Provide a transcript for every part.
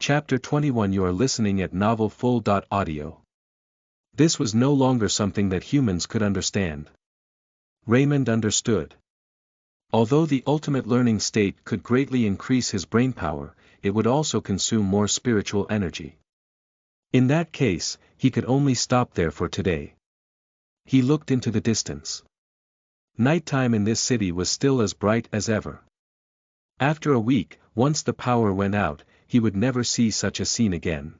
Chapter 21. You are listening at novelfull.audio. This was no longer something that humans could understand. Raymond understood. Although the ultimate learning state could greatly increase his brainpower, it would also consume more spiritual energy. In that case, he could only stop there for today. He looked into the distance. Nighttime in this city was still as bright as ever. After a week, once the power went out, he would never see such a scene again.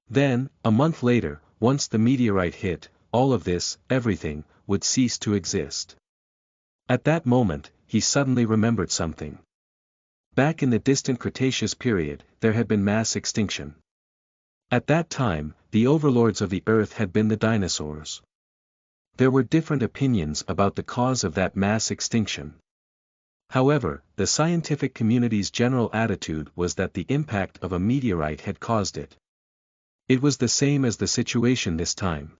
Then, a month later, once the meteorite hit, all of this, everything, would cease to exist. At that moment, he suddenly remembered something. Back in the distant Cretaceous period, there had been mass extinction. At that time, the overlords of the Earth had been the dinosaurs. There were different opinions about the cause of that mass extinction. However, the scientific community's general attitude was that the impact of a meteorite had caused it. It was the same as the situation this time.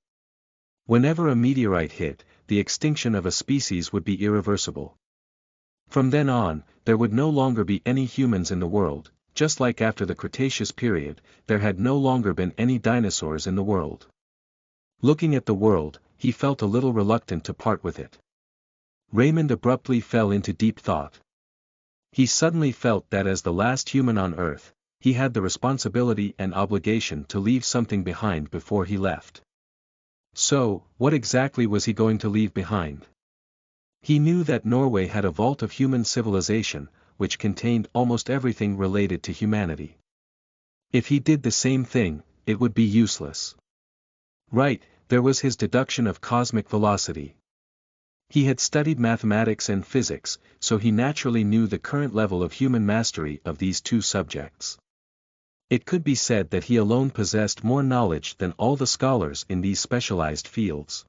Whenever a meteorite hit, the extinction of a species would be irreversible. From then on, there would no longer be any humans in the world, just like after the Cretaceous period, there had no longer been any dinosaurs in the world. Looking at the world, he felt a little reluctant to part with it. Raymond abruptly fell into deep thought. He suddenly felt that as the last human on Earth, he had the responsibility and obligation to leave something behind before he left. So, what exactly was he going to leave behind? He knew that Norway had a vault of human civilization, which contained almost everything related to humanity. If he did the same thing, it would be useless. Right, there was his deduction of cosmic velocity. He had studied mathematics and physics, so he naturally knew the current level of human mastery of these two subjects. It could be said that he alone possessed more knowledge than all the scholars in these specialized fields.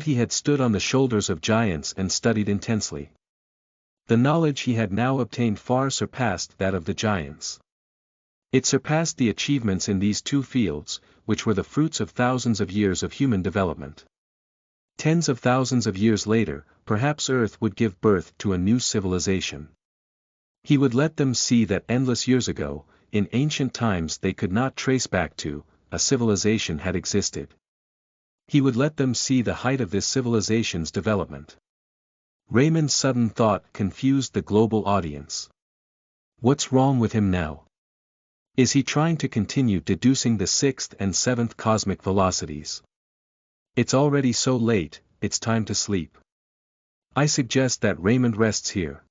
He had stood on the shoulders of giants and studied intensely. The knowledge he had now obtained far surpassed that of the giants. It surpassed the achievements in these two fields, which were the fruits of thousands of years of human development. Tens of thousands of years later, perhaps Earth would give birth to a new civilization. He would let them see that endless years ago, in ancient times they could not trace back to, a civilization had existed. He would let them see the height of this civilization's development. Raymond's sudden thought confused the global audience. What's wrong with him now? Is he trying to continue deducing the sixth and seventh cosmic velocities? It's already so late, it's time to sleep. I suggest that Raymond rests here.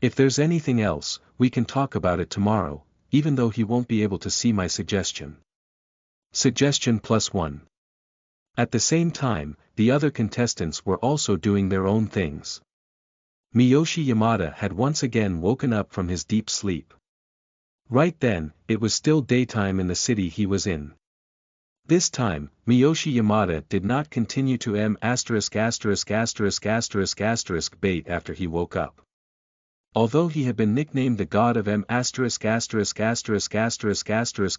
If there's anything else, we can talk about it tomorrow, even though he won't be able to see my suggestion. Suggestion +1. At the same time, the other contestants were also doing their own things. Miyoshi Yamada had once again woken up from his deep sleep. Right then, it was still daytime in the city he was in. This time, Miyoshi Yamada did not continue to bait after he woke up. Although he had been nicknamed the god of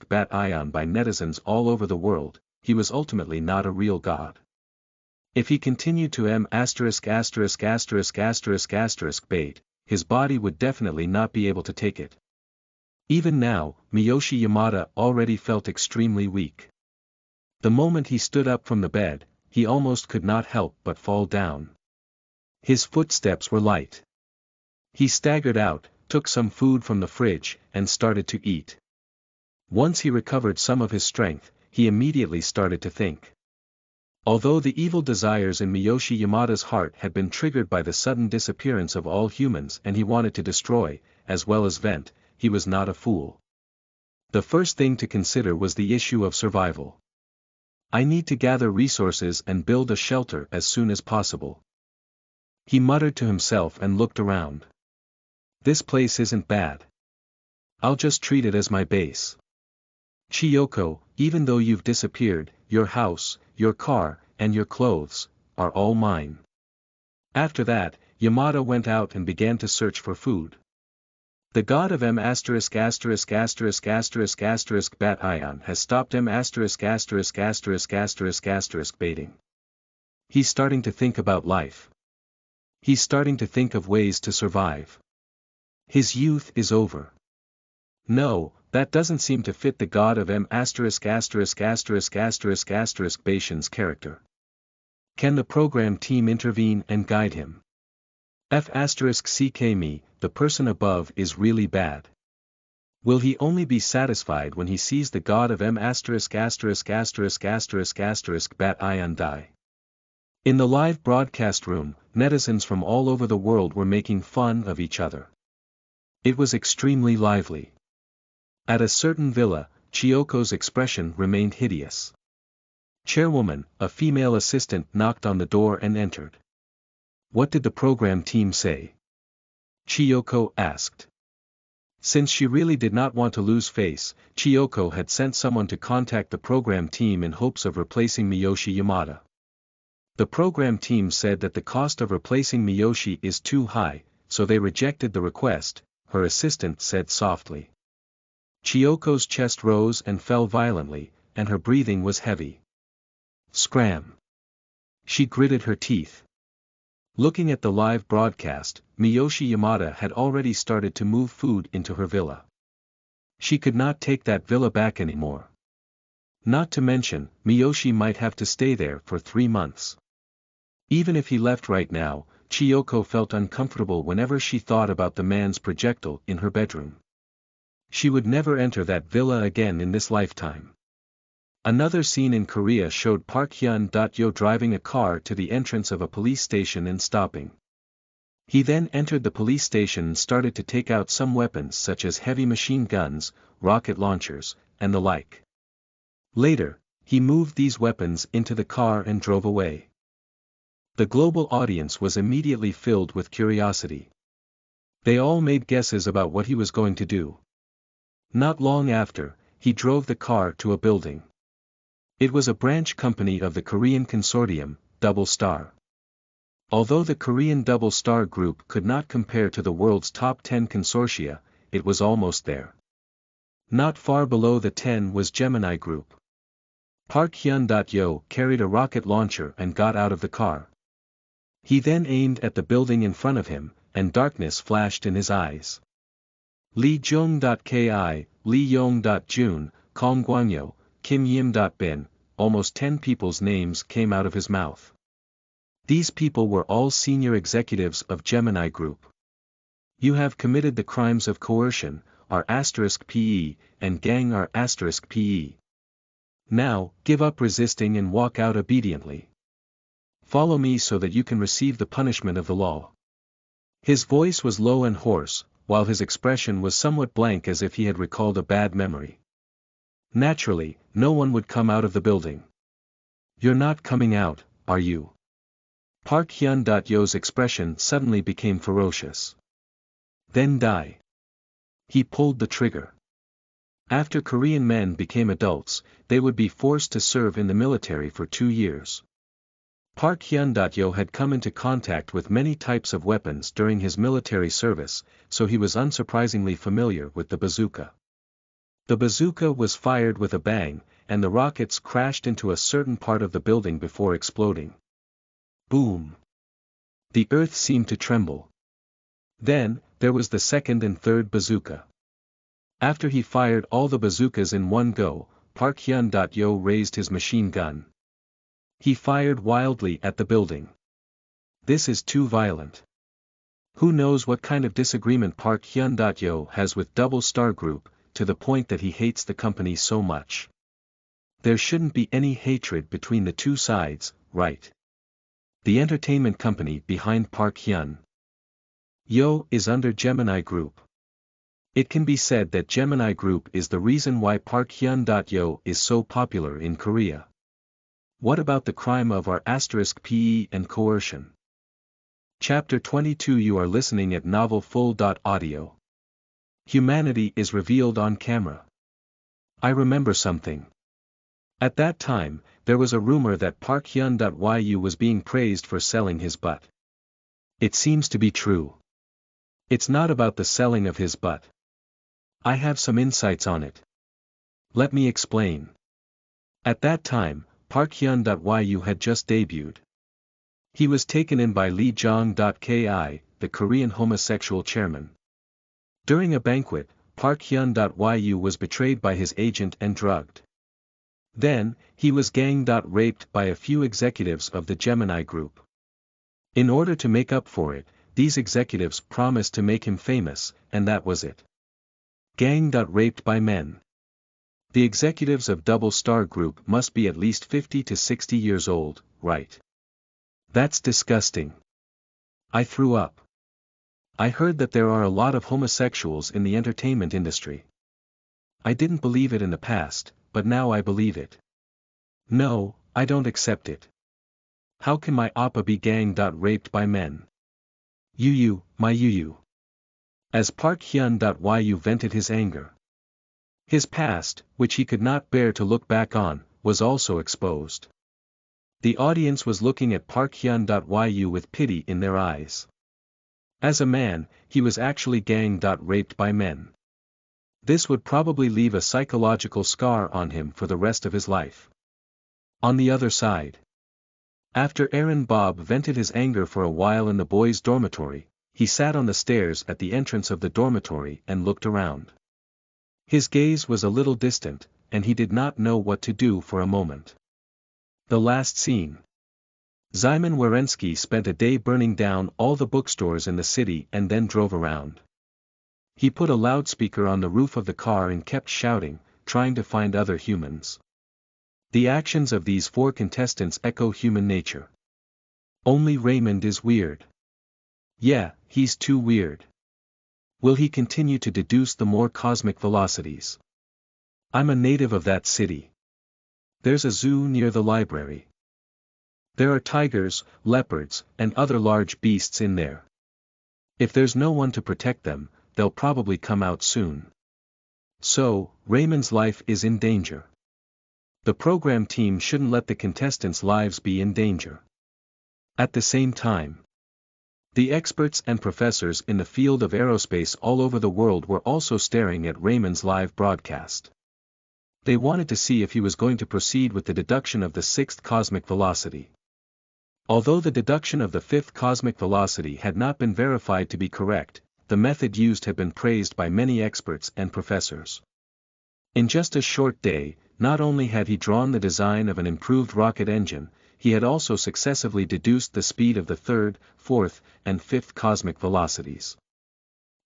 bat ion by netizens all over the world, he was ultimately not a real god. If he continued to bait, his body would definitely not be able to take it. Even now, Miyoshi Yamada already felt extremely weak. The moment he stood up from the bed, he almost could not help but fall down. His footsteps were light. He staggered out, took some food from the fridge, and started to eat. Once he recovered some of his strength, he immediately started to think. Although the evil desires in Miyoshi Yamada's heart had been triggered by the sudden disappearance of all humans and he wanted to destroy, as well as vent, he was not a fool. The first thing to consider was the issue of survival. I need to gather resources and build a shelter as soon as possible. He muttered to himself and looked around. This place isn't bad. I'll just treat it as my base. Chiyoko, even though you've disappeared, your house, your car, and your clothes, are all mine. After that, Yamada went out and began to search for food. The god of bat ion has stopped baiting. He's starting to think about life. He's starting to think of ways to survive. His youth is over. No, That doesn't seem to fit the god of M*************************************************************************************************************************************************************่Can the program team intervene and guide him? F***ck me, the person above is really bad. Will he only be satisfied when he sees the god of M************************************ bat ion die? In the live broadcast room, netizens from all over the world were making fun of each other. It was extremely lively. At a certain villa, Chiyoko's expression remained hideous. Chairwoman, a female assistant knocked on the door and entered. What did the program team say? Chiyoko asked. Since she really did not want to lose face, Chiyoko had sent someone to contact the program team in hopes of replacing Miyoshi Yamada. The program team said that the cost of replacing Miyoshi is too high, so they rejected the request, her assistant said softly. Chiyoko's chest rose and fell violently, and her breathing was heavy. Scram! She gritted her teeth. Looking at the live broadcast, Miyoshi Yamada had already started to move food into her villa. She could not take that villa back anymore. Not to mention, Miyoshi might have to stay there for 3 months. Even if he left right now, Chiyoko felt uncomfortable whenever she thought about the man's projectile in her bedroom. She would never enter that villa again in this lifetime. Another scene in Korea showed Park Hyun-yo driving a car to the entrance of a police station and stopping. He then entered the police station and started to take out some weapons such as heavy machine guns, rocket launchers, and the like. Later, he moved these weapons into the car and drove away. The global audience was immediately filled with curiosity. They all made guesses about what he was going to do. Not long after, he drove the car to a building. It was a branch company of the Korean consortium, Double Star. Although the Korean Double Star Group could not compare to the world's top 10 consortia, it was almost there. Not far below the 10 was Gemini Group. Park Hyun-yo carried a rocket launcher and got out of the car. He then aimed at the building in front of him, and darkness flashed in his eyes. Lee Jong.ki, Lee Yong.jun, Kong Guanyo, Kim Yim.bin, almost 10 people's names came out of his mouth. These people were all senior executives of Gemini Group. You have committed the crimes of coercion, R***PE, and gang R***PE. Now, give up resisting and walk out obediently. Follow me so that you can receive the punishment of the law. His voice was low and hoarse, while his expression was somewhat blank as if he had recalled a bad memory. Naturally, no one would come out of the building. You're not coming out, are you? Park Hyun-yo's expression suddenly became ferocious. Then die. He pulled the trigger. After Korean men became adults, they would be forced to serve in the military for 2 years. Park Hyun-yo had come into contact with many types of weapons during his military service, so he was unsurprisingly familiar with the bazooka. The bazooka was fired with a bang, and the rockets crashed into a certain part of the building before exploding. Boom! The earth seemed to tremble. Then, there was the second and third bazooka. After he fired all the bazookas in one go, Park Hyun-yo raised his machine gun. He fired wildly at the building. This is too violent. Who knows what kind of disagreement Park Hyun-yo has with Double Star Group, to the point that he hates the company so much. There shouldn't be any hatred between the two sides, right? The entertainment company behind Park Hyun-yo is under Gemini Group. It can be said that Gemini Group is the reason why Park Hyun-yo is so popular in Korea. What about the crime of R***PE and coercion? Chapter 22. You are listening at novelfull.audio. Humanity is revealed on camera. I remember something. At that time, there was a rumor that Park Hyun-yu was being praised for selling his butt. It seems to be true. It's not about the selling of his butt. I have some insights on it. Let me explain. At that time, Park Hyun-yu had just debuted. He was taken in by Lee Jong.ki, the Korean homosexual chairman. During a banquet, Park Hyun.Yu was betrayed by his agent and drugged. Then, he was gang-raped by a few executives of the Gemini Group. In order to make up for it, these executives promised to make him famous, and that was it. Gang-raped by men. The executives of Double Star Group must be at least 50 to 60 years old, right? That's disgusting. I threw up. I heard that there are a lot of homosexuals in the entertainment industry. I didn't believe it in the past, but now I believe it. No, I don't accept it. How can my oppa be gang-raped by men? My Yu. As Park Hyun.Yu vented his anger. His past, which he could not bear to look back on, was also exposed. The audience was looking at Park Hyun.Yu with pity in their eyes. As a man, he was actually gang-raped by men. This would probably leave a psychological scar on him for the rest of his life. On the other side. After Aaron Bob vented his anger for a while in the boys' dormitory, he sat on the stairs at the entrance of the dormitory and looked around. His gaze was a little distant, and he did not know what to do for a moment. The last scene. Szymon Werenski spent a day burning down all the bookstores in the city and then drove around. He put a loudspeaker on the roof of the car and kept shouting, trying to find other humans. The actions of these 4 contestants echo human nature. Only Raymond is weird. Yeah, he's too weird. Will he continue to deduce the more cosmic velocities? I'm a native of that city. There's a zoo near the library. There are tigers, leopards, and other large beasts in there. If there's no one to protect them, they'll probably come out soon. So, Raymond's life is in danger. The program team shouldn't let the contestants' lives be in danger. At the same time, the experts and professors in the field of aerospace all over the world were also staring at Raymond's live broadcast. They wanted to see if he was going to proceed with the deduction of the 6th cosmic velocity. Although the deduction of the 5th cosmic velocity had not been verified to be correct, the method used had been praised by many experts and professors. In just a short day, not only had he drawn the design of an improved rocket engine, he had also successively deduced the speed of the 3rd, 4th, and 5th cosmic velocities.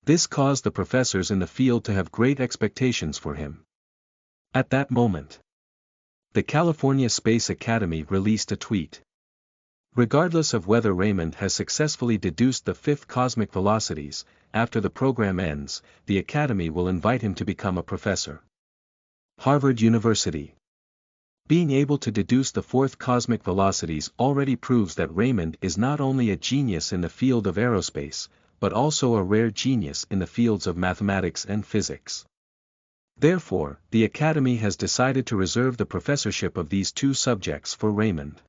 This caused the professors in the field to have great expectations for him. At that moment, the California Space Academy released a tweet. Regardless of whether Raymond has successfully deduced the 5th cosmic velocities, after the program ends, the Academy will invite him to become a professor. Harvard University. Being able to deduce the 4th cosmic velocities already proves that Raymond is not only a genius in the field of aerospace, but also a rare genius in the fields of mathematics and physics. Therefore, the Academy has decided to reserve the professorship of these 2 subjects for Raymond.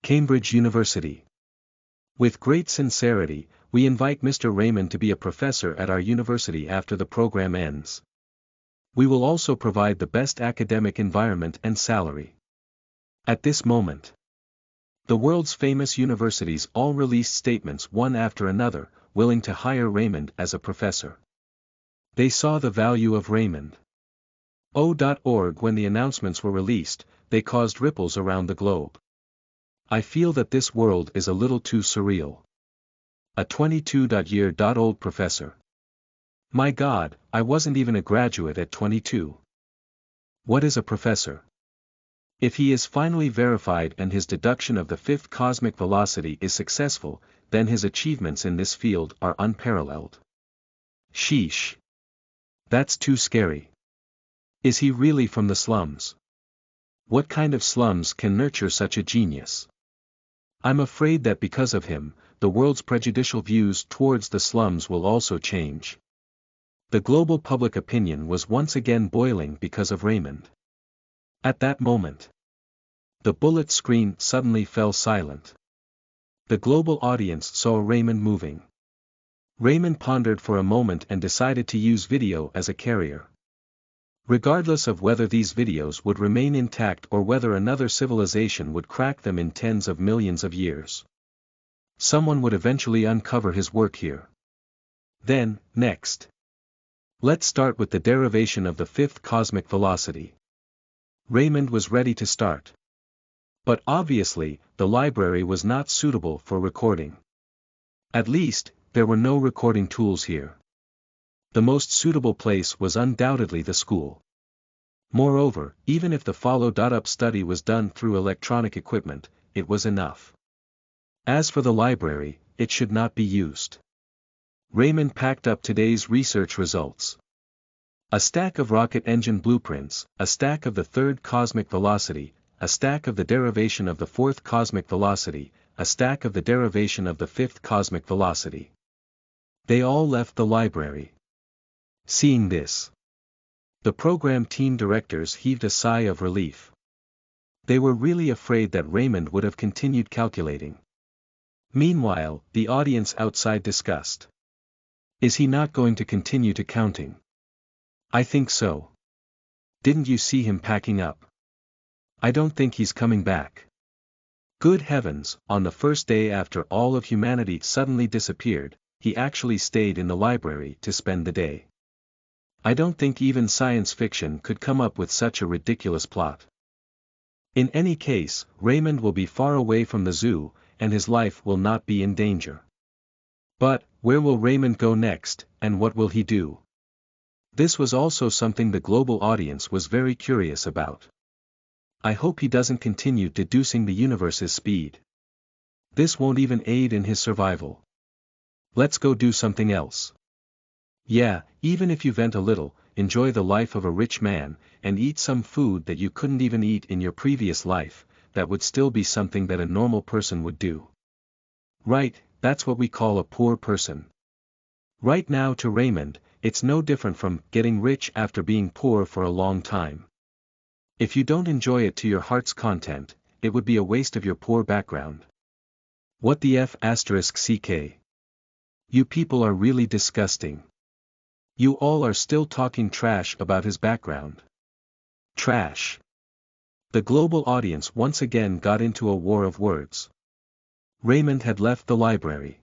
Cambridge University. With great sincerity, we invite Mr. Raymond to be a professor at our university after the program ends. We will also provide the best academic environment and salary. At this moment, the world's famous universities all released statements one after another, willing to hire Raymond as a professor. They saw the value of Raymond. O.org. When the announcements were released, they caused ripples around the globe. I feel that this world is a little too surreal. A 22-year-old professor. My God, I wasn't even a graduate at 22. What is a professor? If he is finally verified and his deduction of the 5th cosmic velocity is successful, then his achievements in this field are unparalleled. Sheesh. That's too scary. Is he really from the slums? What kind of slums can nurture such a genius? I'm afraid that because of him, the world's prejudicial views towards the slums will also change. The global public opinion was once again boiling because of Raymond. At that moment, the bullet screen suddenly fell silent. The global audience saw Raymond moving. Raymond pondered for a moment and decided to use video as a carrier. Regardless of whether these videos would remain intact or whether another civilization would crack them in tens of millions of years, someone would eventually uncover his work here. Then, next, Let's start with the derivation of the fifth cosmic velocity. Raymond was ready to start. But obviously, the library was not suitable for recording. At least, there were no recording tools here. The most suitable place was undoubtedly the school. Moreover, even if the follow-up study was done through electronic equipment, it was enough. As for the library, it should not be used. Raymond packed up today's research results. A stack of rocket engine blueprints, a stack of the third cosmic velocity, a stack of the derivation of the fourth cosmic velocity, a stack of the derivation of the fifth cosmic velocity. They all left the library. Seeing this, the program team directors heaved a sigh of relief. They were really afraid that Raymond would have continued calculating. Meanwhile, the audience outside discussed. Is he not going to continue to counting? I think so. Didn't you see him packing up? I don't think he's coming back. Good heavens, on the first day after all of humanity suddenly disappeared, he actually stayed in the library to spend the day. I don't think even science fiction could come up with such a ridiculous plot. In any case, Raymond will be far away from the zoo, and his life will not be in danger. But, where will Raymond go next, and what will he do? This was also something the global audience was very curious about. I hope he doesn't continue deducing the universe's speed. This won't even aid in his survival. Let's go do something else. Yeah, even if you vent a little, enjoy the life of a rich man, and eat some food that you couldn't even eat in your previous life, that would still be something that a normal person would do. Right, that's what we call a poor person. Right now to Raymond, it's no different from getting rich after being poor for a long time. If you don't enjoy it to your heart's content, it would be a waste of your poor background. What the F***ck? You people are really disgusting. You all are still talking trash about his background. Trash. The global audience once again got into a war of words. Raymond had left the library.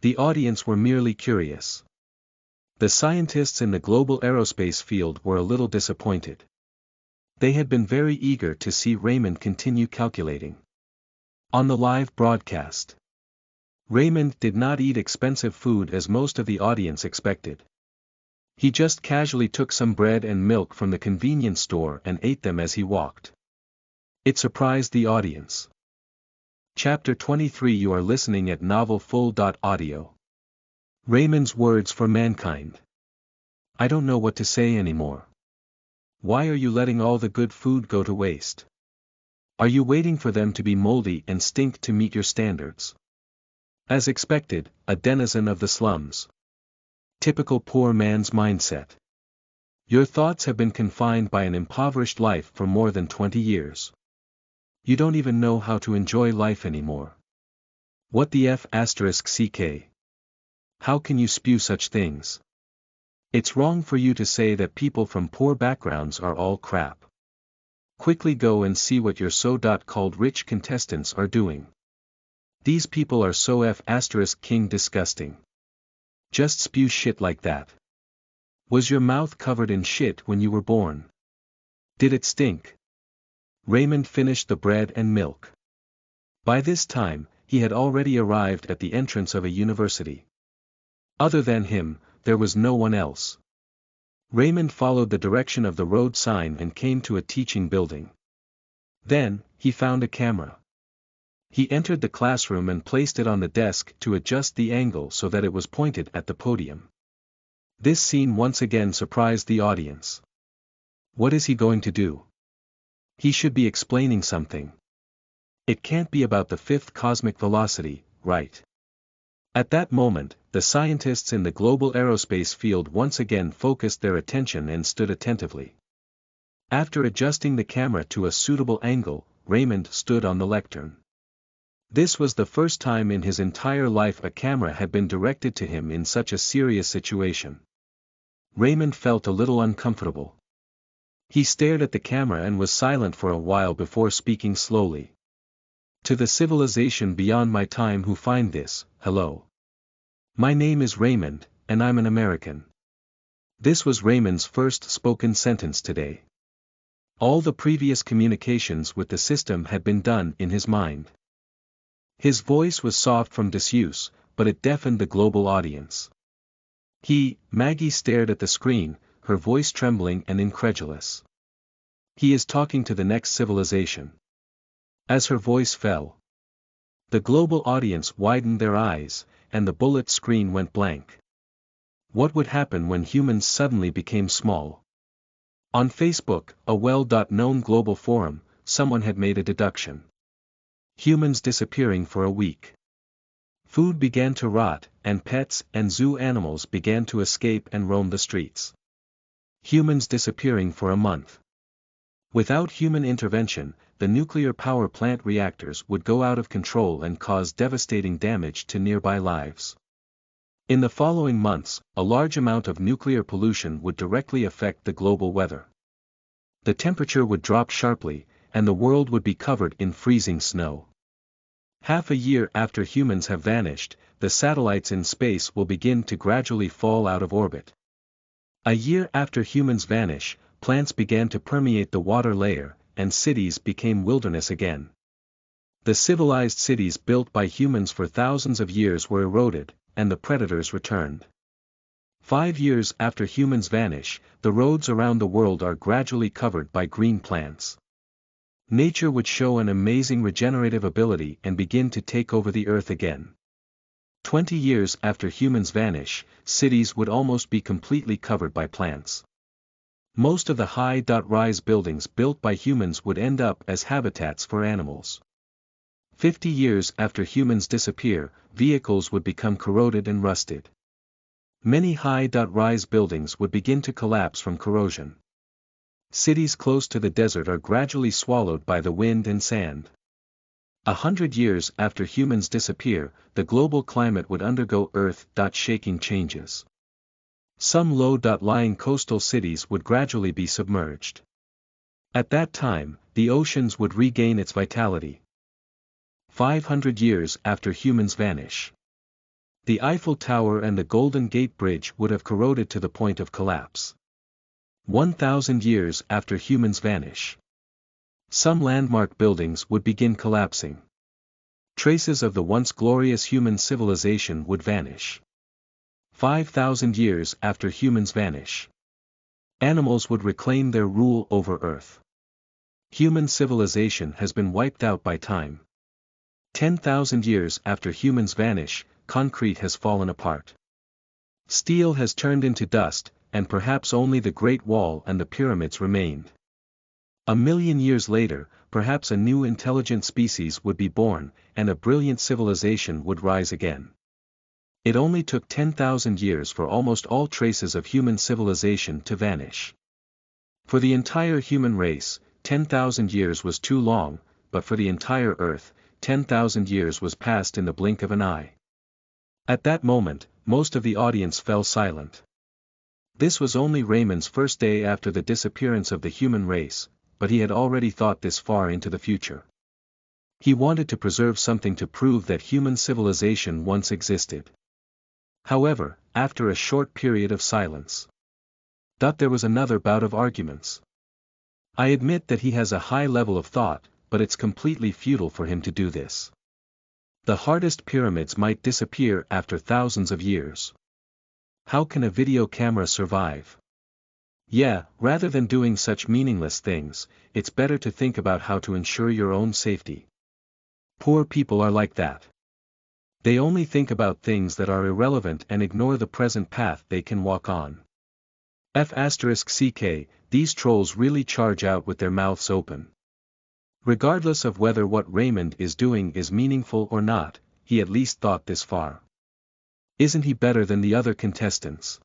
The audience were merely curious. The scientists in the global aerospace field were a little disappointed. They had been very eager to see Raymond continue calculating. On the live broadcast, Raymond did not eat expensive food as most of the audience expected. He just casually took some bread and milk from the convenience store and ate them as he walked. It surprised the audience. Chapter 23. You are listening at novelfull.audio. Raymond's words for mankind. I don't know what to say anymore. Why are you letting all the good food go to waste? Are you waiting for them to be moldy and stink to meet your standards? As expected, a denizen of the slums. Typical poor man's mindset. Your thoughts have been confined by an impoverished life for more than 20 years. You don't even know how to enjoy life anymore. What the F***ck? How can you spew such things? It's wrong for you to say that people from poor backgrounds are all crap. Quickly go and see what your so-called rich contestants are doing. These people are so F***king disgusting. Just spew shit like that. Was your mouth covered in shit when you were born? Did it stink? Raymond finished the bread and milk. By this time, he had already arrived at the entrance of a university. Other than him, there was no one else. Raymond followed the direction of the road sign and came to a teaching building. Then, he found a camera. He entered the classroom and placed it on the desk to adjust the angle so that it was pointed at the podium. This scene once again surprised the audience. What is he going to do? He should be explaining something. It can't be about the fifth cosmic velocity, right? At that moment, the scientists in the global aerospace field once again focused their attention and stood attentively. After adjusting the camera to a suitable angle, Raymond stood on the lectern. This was the first time in his entire life a camera had been directed to him in such a serious situation. Raymond felt a little uncomfortable. He stared at the camera and was silent for a while before speaking slowly. To the civilization beyond my time who find this, hello. My name is Raymond, and I'm an American. This was Raymond's first spoken sentence today. All the previous communications with the system had been done in his mind. His voice was soft from disuse, but it deafened the global audience. Maggie stared at the screen, her voice trembling and incredulous. He is talking to the next civilization. As her voice fell, the global audience widened their eyes, and the bullet screen went blank. What would happen when humans suddenly became small? On Facebook, a well-known global forum, someone had made a deduction. Humans disappearing for a week. Food began to rot, and pets and zoo animals began to escape and roam the streets. Humans disappearing for a month. Without human intervention, the nuclear power plant reactors would go out of control and cause devastating damage to nearby lives. In the following months, a large amount of nuclear pollution would directly affect the global weather. The temperature would drop sharply, and the world would be covered in freezing snow. Half a year after humans have vanished, the satellites in space will begin to gradually fall out of orbit. A year after humans vanish, plants began to permeate the water layer, and cities became wilderness again. The civilized cities built by humans for thousands of years were eroded, and the predators returned. 5 years after humans vanish, the roads around the world are gradually covered by green plants. Nature would show an amazing regenerative ability and begin to take over the earth again. 20 years after humans vanish, cities would almost be completely covered by plants. Most of the high-rise buildings built by humans would end up as habitats for animals. 50 years after humans disappear, vehicles would become corroded and rusted. Many high-rise buildings would begin to collapse from corrosion. Cities close to the desert are gradually swallowed by the wind and sand. 100 years after humans disappear, the global climate would undergo earth-shaking changes. Some low-lying coastal cities would gradually be submerged. At that time, the oceans would regain its vitality. 500 years after humans vanish. The Eiffel Tower and the Golden Gate Bridge would have corroded to the point of collapse. 1,000 years after humans vanish. Some landmark buildings would begin collapsing. Traces of the once glorious human civilization would vanish. 5,000 years after humans vanish. Animals would reclaim their rule over Earth. Human civilization has been wiped out by time. 10,000 years after humans vanish, concrete has fallen apart. Steel has turned into dust, and perhaps only the Great Wall and the pyramids remained. 1,000,000 years later, perhaps a new intelligent species would be born, and a brilliant civilization would rise again. It only took 10,000 years for almost all traces of human civilization to vanish. For the entire human race, 10,000 years was too long, but for the entire Earth, 10,000 years was passed in the blink of an eye. At that moment, most of the audience fell silent. This was only Raymond's first day after the disappearance of the human race, but he had already thought this far into the future. He wanted to preserve something to prove that human civilization once existed. However, after a short period of silence, there was another bout of arguments. I admit that he has a high level of thought, but it's completely futile for him to do this. The hardest pyramids might disappear after thousands of years. How can a video camera survive? Yeah, rather than doing such meaningless things, it's better to think about how to ensure your own safety. Poor people are like that. They only think about things that are irrelevant and ignore the present path they can walk on. **CK, these trolls really charge out with their mouths open. Regardless of whether what Raymond is doing is meaningful or not, he at least thought this far. Isn't he better than the other contestants?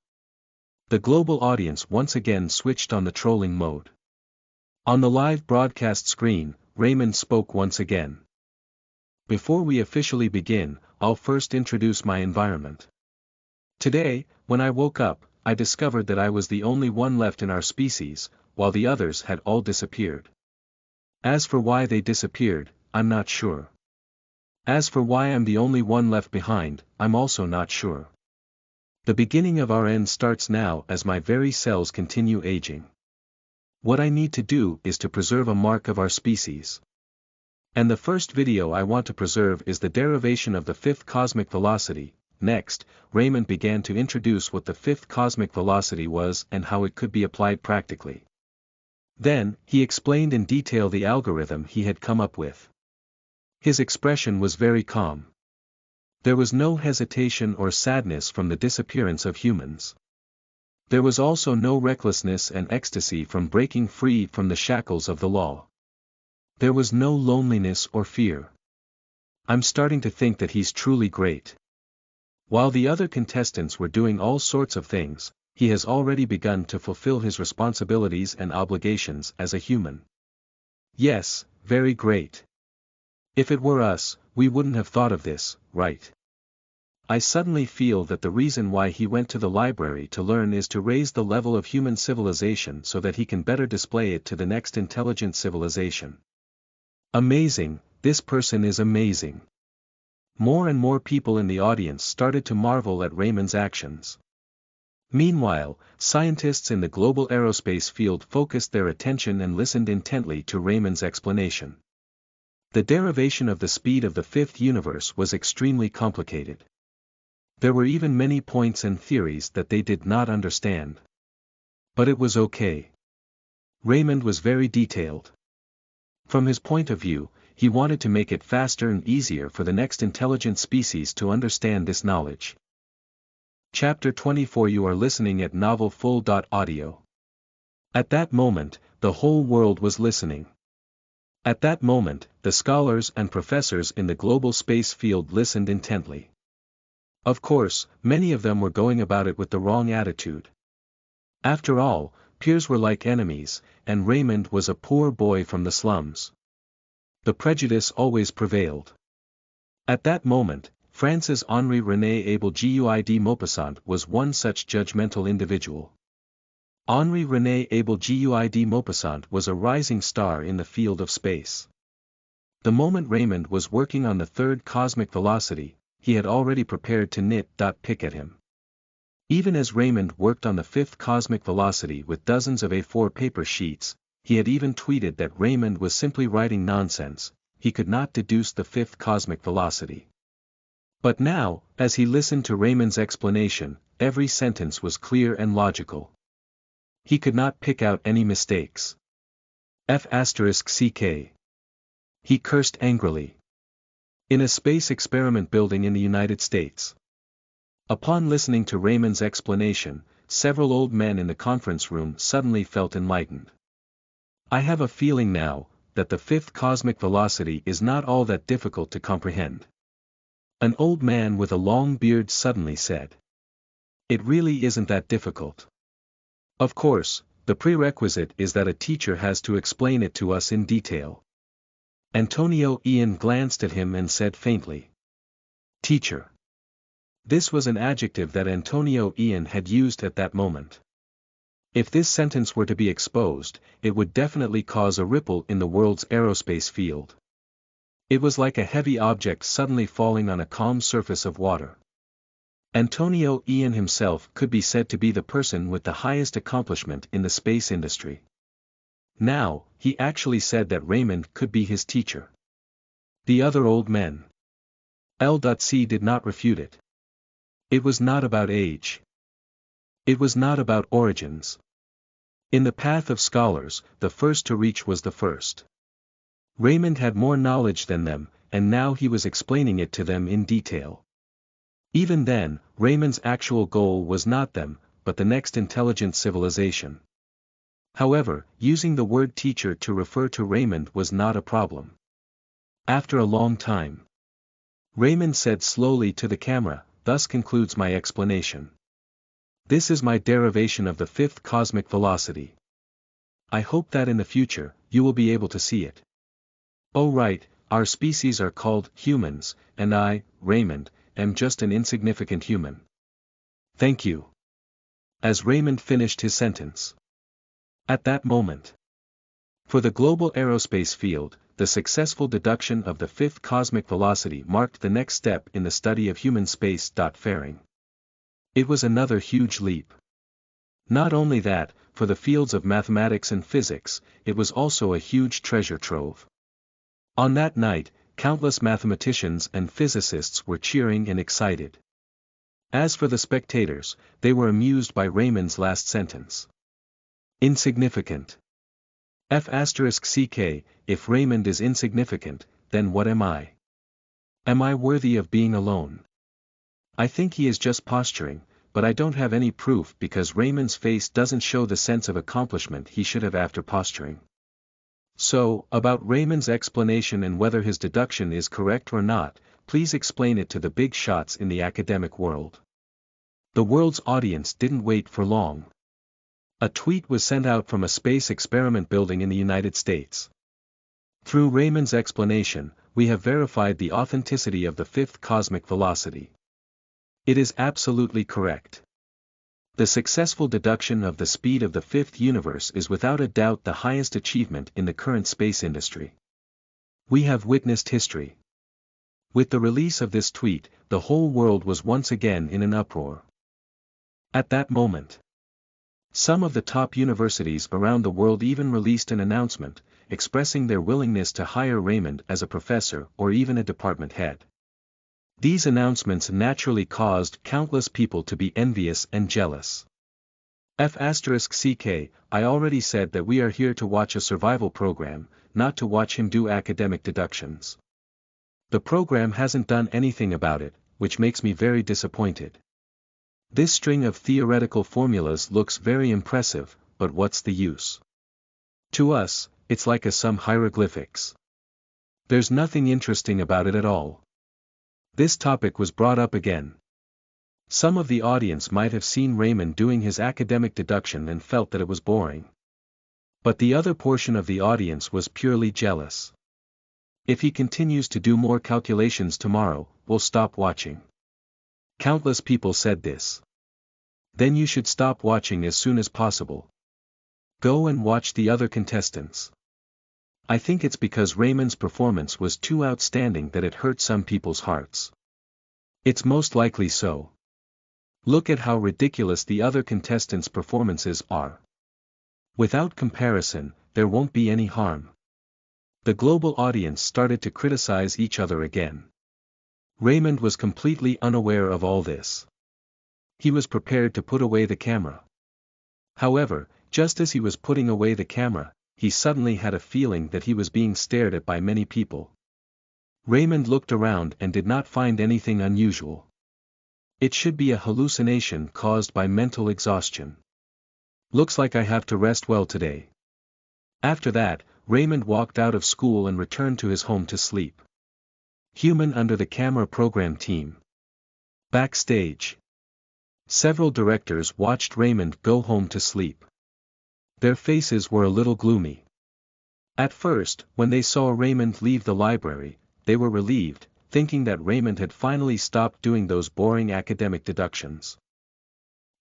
The global audience once again switched on the trolling mode. On the live broadcast screen, Raymond spoke once again. Before we officially begin, I'll first introduce my environment. Today, when I woke up, I discovered that I was the only one left in our species, while the others had all disappeared. As for why they disappeared, I'm not sure. As for why I'm the only one left behind, I'm also not sure. The beginning of our end starts now as my very cells continue aging. What I need to do is to preserve a mark of our species. And the first video I want to preserve is the derivation of the fifth cosmic velocity. Next, Raymond began to introduce what the fifth cosmic velocity was and how it could be applied practically. Then, he explained in detail the algorithm he had come up with. His expression was very calm. There was no hesitation or sadness from the disappearance of humans. There was also no recklessness and ecstasy from breaking free from the shackles of the law. There was no loneliness or fear. I'm starting to think that he's truly great. While the other contestants were doing all sorts of things, he has already begun to fulfill his responsibilities and obligations as a human. Yes, very great. If it were us, we wouldn't have thought of this, right? I suddenly feel that the reason why he went to the library to learn is to raise the level of human civilization so that he can better display it to the next intelligent civilization. Amazing, this person is amazing. More and more people in the audience started to marvel at Raymond's actions. Meanwhile, scientists in the global aerospace field focused their attention and listened intently to Raymond's explanation. The derivation of the speed of the fifth universe was extremely complicated. There were even many points and theories that they did not understand. But it was okay. Raymond was very detailed. From his point of view, he wanted to make it faster and easier for the next intelligent species to understand this knowledge. Chapter 24. You are listening at novelfull.audio. At that moment, the whole world was listening. At that moment, the scholars and professors in the global space field listened intently. Of course, many of them were going about it with the wrong attitude. After all, peers were like enemies, and Raymond was a poor boy from the slums. The prejudice always prevailed. At that moment, France's Henri René Abel Guide Maupassant was one such judgmental individual. Henri René Abel Guide Maupassant was a rising star in the field of space. The moment Raymond was working on the third cosmic velocity, he had already prepared to pick at him. Even as Raymond worked on the fifth cosmic velocity with dozens of A4 paper sheets, he had even tweeted that Raymond was simply writing nonsense, he could not deduce the fifth cosmic velocity. But now, as he listened to Raymond's explanation, every sentence was clear and logical. He could not pick out any mistakes. F***ck. He cursed angrily. In a space experiment building in the United States. Upon listening to Raymond's explanation, several old men in the conference room suddenly felt enlightened. I have a feeling now, that the fifth cosmic velocity is not all that difficult to comprehend. An old man with a long beard suddenly said. It really isn't that difficult. Of course, the prerequisite is that a teacher has to explain it to us in detail. Antonio Ian glanced at him and said faintly. Teacher. This was an adjective that Antonio Ian had used at that moment. If this sentence were to be exposed, it would definitely cause a ripple in the world's aerospace field. It was like a heavy object suddenly falling on a calm surface of water. Antonio Ian himself could be said to be the person with the highest accomplishment in the space industry. Now, he actually said that Raymond could be his teacher. The other old men. L.C. did not refute it. It was not about age. It was not about origins. In the path of scholars, the first to reach was the first. Raymond had more knowledge than them, and now he was explaining it to them in detail. Even then, Raymond's actual goal was not them, but the next intelligent civilization. However, using the word teacher to refer to Raymond was not a problem. After a long time, Raymond said slowly to the camera, thus concludes my explanation. This is my derivation of the fifth cosmic velocity. I hope that in the future, you will be able to see it. Oh right, our species are called humans, and I, Raymond, am just an insignificant human. Thank you. As Raymond finished his sentence. At that moment. For the global aerospace field, the successful deduction of the fifth cosmic velocity marked the next step in the study of human space. Faring. It was another huge leap. Not only that, for the fields of mathematics and physics, it was also a huge treasure trove. On that night, countless mathematicians and physicists were cheering and excited. As for the spectators, they were amused by Raymond's last sentence. Insignificant. F*ck, if Raymond is insignificant, then what am I? Am I worthy of being alone? I think he is just posturing, but I don't have any proof because Raymond's face doesn't show the sense of accomplishment he should have after posturing. So, about Raymond's explanation and whether his deduction is correct or not, please explain it to the big shots in the academic world. The world's audience didn't wait for long. A tweet was sent out from a space experiment building in the United States. Through Raymond's explanation, we have verified the authenticity of the fifth cosmic velocity. It is absolutely correct. The successful deduction of the speed of the fifth universe is without a doubt the highest achievement in the current space industry. We have witnessed history. With the release of this tweet, the whole world was once again in an uproar. At that moment, some of the top universities around the world even released an announcement, expressing their willingness to hire Raymond as a professor or even a department head. These announcements naturally caused countless people to be envious and jealous. F*ck, I already said that we are here to watch a survival program, not to watch him do academic deductions. The program hasn't done anything about it, which makes me very disappointed. This string of theoretical formulas looks very impressive, but what's the use? To us, it's like some hieroglyphics. There's nothing interesting about it at all. This topic was brought up again. Some of the audience might have seen Raymond doing his academic deduction and felt that it was boring. But the other portion of the audience was purely jealous. If he continues to do more calculations tomorrow, we'll stop watching. Countless people said this. Then you should stop watching as soon as possible. Go and watch the other contestants. I think it's because Raymond's performance was too outstanding that it hurt some people's hearts. It's most likely so. Look at how ridiculous the other contestants' performances are. Without comparison, there won't be any harm. The global audience started to criticize each other again. Raymond was completely unaware of all this. He was prepared to put away the camera. However, just as he was putting away the camera, he suddenly had a feeling that he was being stared at by many people. Raymond looked around and did not find anything unusual. It should be a hallucination caused by mental exhaustion. Looks like I have to rest well today. After that, Raymond walked out of school and returned to his home to sleep. Human under the camera program team. Backstage. Several directors watched Raymond go home to sleep. Their faces were a little gloomy. At first, when they saw Raymond leave the library, they were relieved, thinking that Raymond had finally stopped doing those boring academic deductions.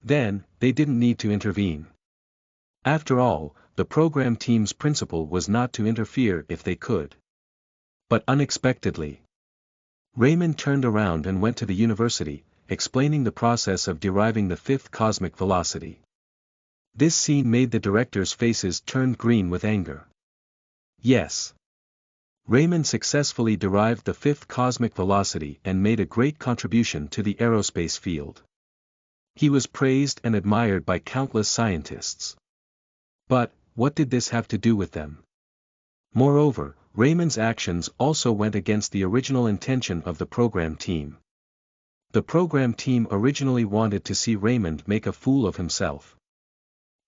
Then, they didn't need to intervene. After all, the program team's principle was not to interfere if they could. But unexpectedly, Raymond turned around and went to the university, explaining the process of deriving the fifth cosmic velocity. This scene made the directors' faces turn green with anger. Yes. Raymond successfully derived the fifth cosmic velocity and made a great contribution to the aerospace field. He was praised and admired by countless scientists. But, what did this have to do with them? Moreover, Raymond's actions also went against the original intention of the program team. The program team originally wanted to see Raymond make a fool of himself.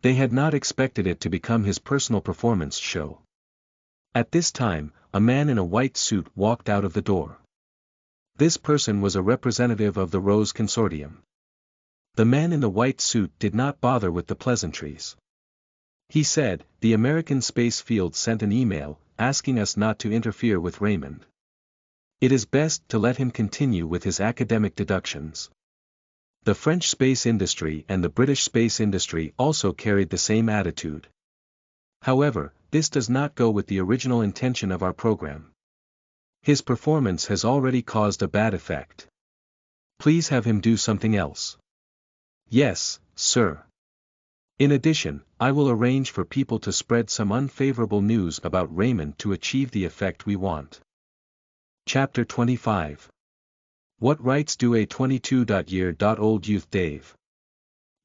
They had not expected it to become his personal performance show. At this time, a man in a white suit walked out of the door. This person was a representative of the Rose Consortium. The man in the white suit did not bother with the pleasantries. He said, "The American Space Field sent an email, asking us not to interfere with Raymond. It is best to let him continue with his academic deductions." The French space industry and the British space industry also carried the same attitude. However, this does not go with the original intention of our program. His performance has already caused a bad effect. Please have him do something else. Yes, sir. In addition, I will arrange for people to spread some unfavorable news about Raymond to achieve the effect we want. Chapter 25. What rights do a 22-year-old youth Dave?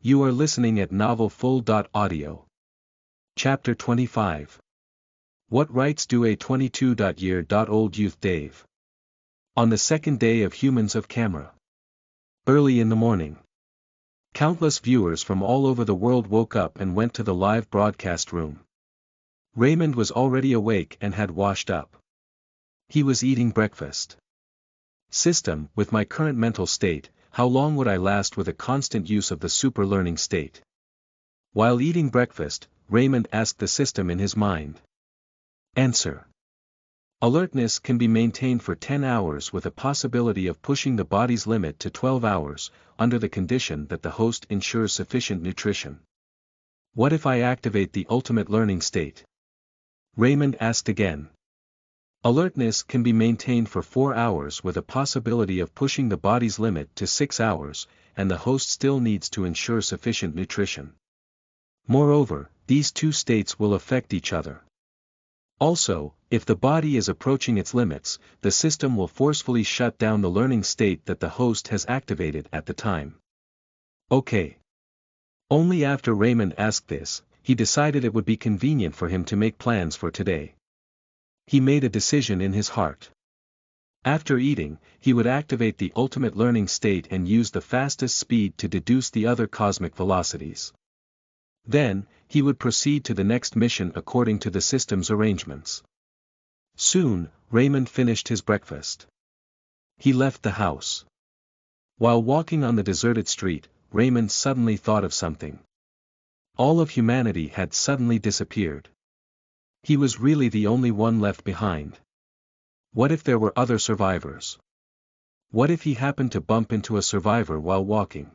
You are listening at novelfull.audio. Chapter 25. What rights do a 22-year-old youth Dave? On the second day of Humans of Camera. Early in the morning. Countless viewers from all over the world woke up and went to the live broadcast room. Raymond was already awake and had washed up. He was eating breakfast. System, with my current mental state, how long would I last with a constant use of the super learning state? While eating breakfast, Raymond asked the system in his mind. Answer. Alertness can be maintained for 10 hours with a possibility of pushing the body's limit to 12 hours, under the condition that the host ensures sufficient nutrition. What if I activate the ultimate learning state? Raymond asked again. Alertness can be maintained for 4 hours with a possibility of pushing the body's limit to 6 hours, and the host still needs to ensure sufficient nutrition. Moreover, these two states will affect each other. Also, if the body is approaching its limits, the system will forcefully shut down the learning state that the host has activated at the time. Okay. Only after Raymond asked this, he decided it would be convenient for him to make plans for today. He made a decision in his heart. After eating, he would activate the ultimate learning state and use the fastest speed to deduce the other cosmic velocities. Then, he would proceed to the next mission according to the system's arrangements. Soon, Raymond finished his breakfast. He left the house. While walking on the deserted street, Raymond suddenly thought of something. All of humanity had suddenly disappeared. He was really the only one left behind. What if there were other survivors? What if he happened to bump into a survivor while walking?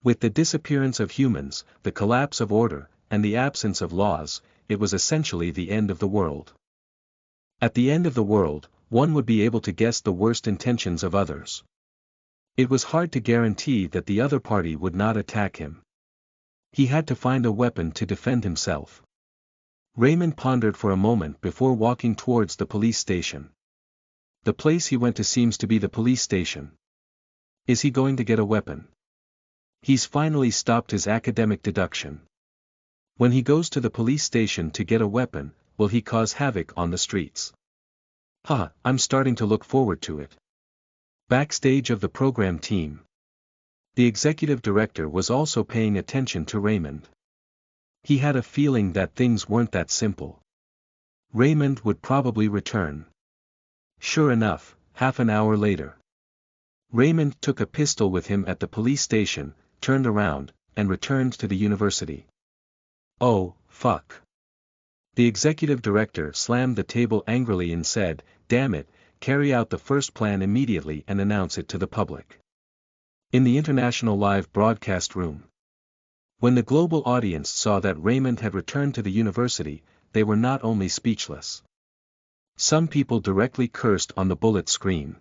With the disappearance of humans, the collapse of order, and the absence of laws, it was essentially the end of the world. At the end of the world, one would be able to guess the worst intentions of others. It was hard to guarantee that the other party would not attack him. He had to find a weapon to defend himself. Raymond pondered for a moment before walking towards the police station. The place he went to seems to be the police station. Is he going to get a weapon? He's finally stopped his academic deduction. When he goes to the police station to get a weapon, will he cause havoc on the streets? I'm starting to look forward to it. Backstage of the program team. The executive director was also paying attention to Raymond. He had a feeling that things weren't that simple. Raymond would probably return. Sure enough, half an hour later. Raymond took a pistol with him at the police station, turned around, and returned to the university. Oh, fuck. The executive director slammed the table angrily and said, "Damn it, carry out the first plan immediately and announce it to the public." In the international live broadcast room. When the global audience saw that Raymond had returned to the university, they were not only speechless. Some people directly cursed on the bullet screen.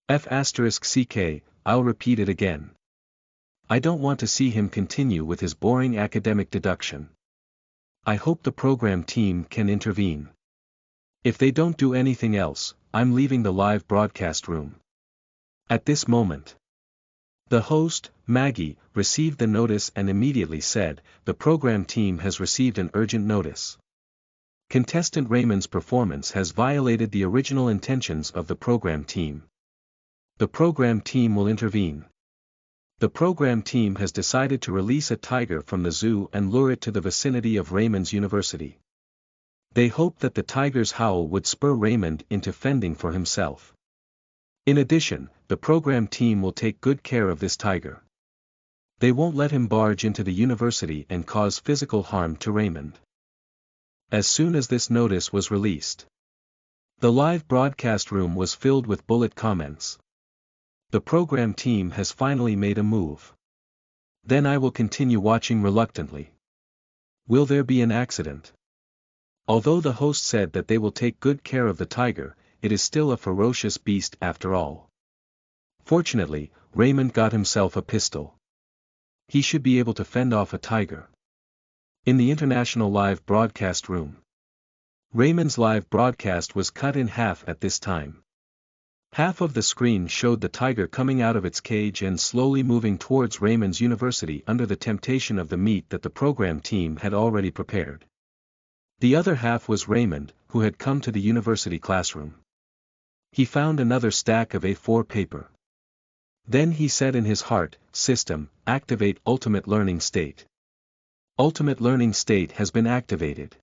F***, I'll repeat it again. I don't want to see him continue with his boring academic deduction. I hope the program team can intervene. If they don't do anything else, I'm leaving the live broadcast room. At this moment, the host, Maggie, received the notice and immediately said, "The program team has received an urgent notice. Contestant Raymond's performance has violated the original intentions of the program team. The program team will intervene. The program team has decided to release a tiger from the zoo and lure it to the vicinity of Raymond's university. They hope that the tiger's howl would spur Raymond into fending for himself. In addition, the program team will take good care of this tiger. They won't let him barge into the university and cause physical harm to Raymond." As soon as this notice was released, the live broadcast room was filled with bullet comments. The program team has finally made a move. Then I will continue watching reluctantly. Will there be an accident? Although the host said that they will take good care of the tiger, it is still a ferocious beast after all. Fortunately, Raymond got himself a pistol. He should be able to fend off a tiger. In the international live broadcast room. Raymond's live broadcast was cut in half at this time. Half of the screen showed the tiger coming out of its cage and slowly moving towards Raymond's university under the temptation of the meat that the program team had already prepared. The other half was Raymond, who had come to the university classroom. He found another stack of A4 paper. Then he said in his heart, "System, activate ultimate learning state." Ultimate learning state has been activated.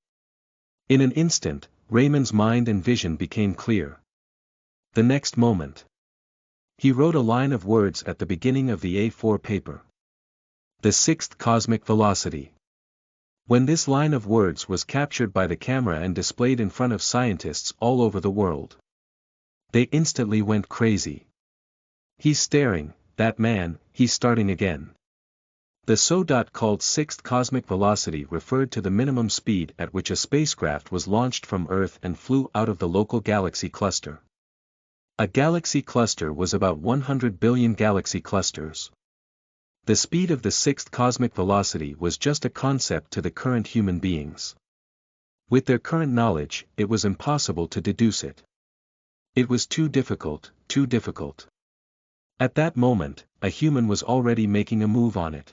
In an instant, Raymond's mind and vision became clear. The next moment, he wrote a line of words at the beginning of the A4 paper. The sixth cosmic velocity. When this line of words was captured by the camera and displayed in front of scientists all over the world, they instantly went crazy. "He's staring, that man, he's starting again." The so-called sixth cosmic velocity referred to the minimum speed at which a spacecraft was launched from Earth and flew out of the local galaxy cluster. A galaxy cluster was about 100 billion galaxy clusters. The speed of the sixth cosmic velocity was just a concept to the current human beings. With their current knowledge, it was impossible to deduce it. It was too difficult, too difficult. At that moment, a human was already making a move on it.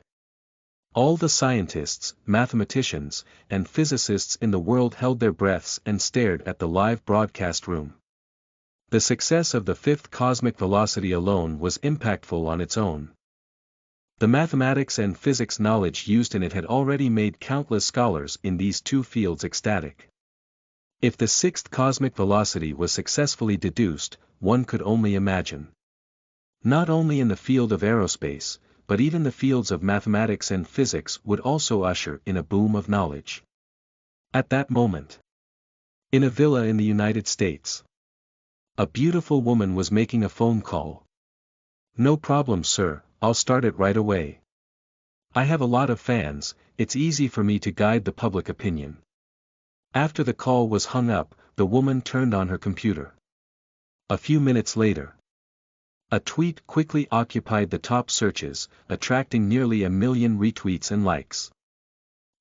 All the scientists, mathematicians, and physicists in the world held their breaths and stared at the live broadcast room. The success of the fifth cosmic velocity alone was impactful on its own. The mathematics and physics knowledge used in it had already made countless scholars in these two fields ecstatic. If the sixth cosmic velocity was successfully deduced, one could only imagine. Not only in the field of aerospace, but even the fields of mathematics and physics would also usher in a boom of knowledge. At that moment, in a villa in the United States, a beautiful woman was making a phone call. "No problem, sir, I'll start it right away. I have a lot of fans, it's easy for me to guide the public opinion." After the call was hung up, the woman turned on her computer. A few minutes later, a tweet quickly occupied the top searches, attracting nearly 1 million retweets and likes.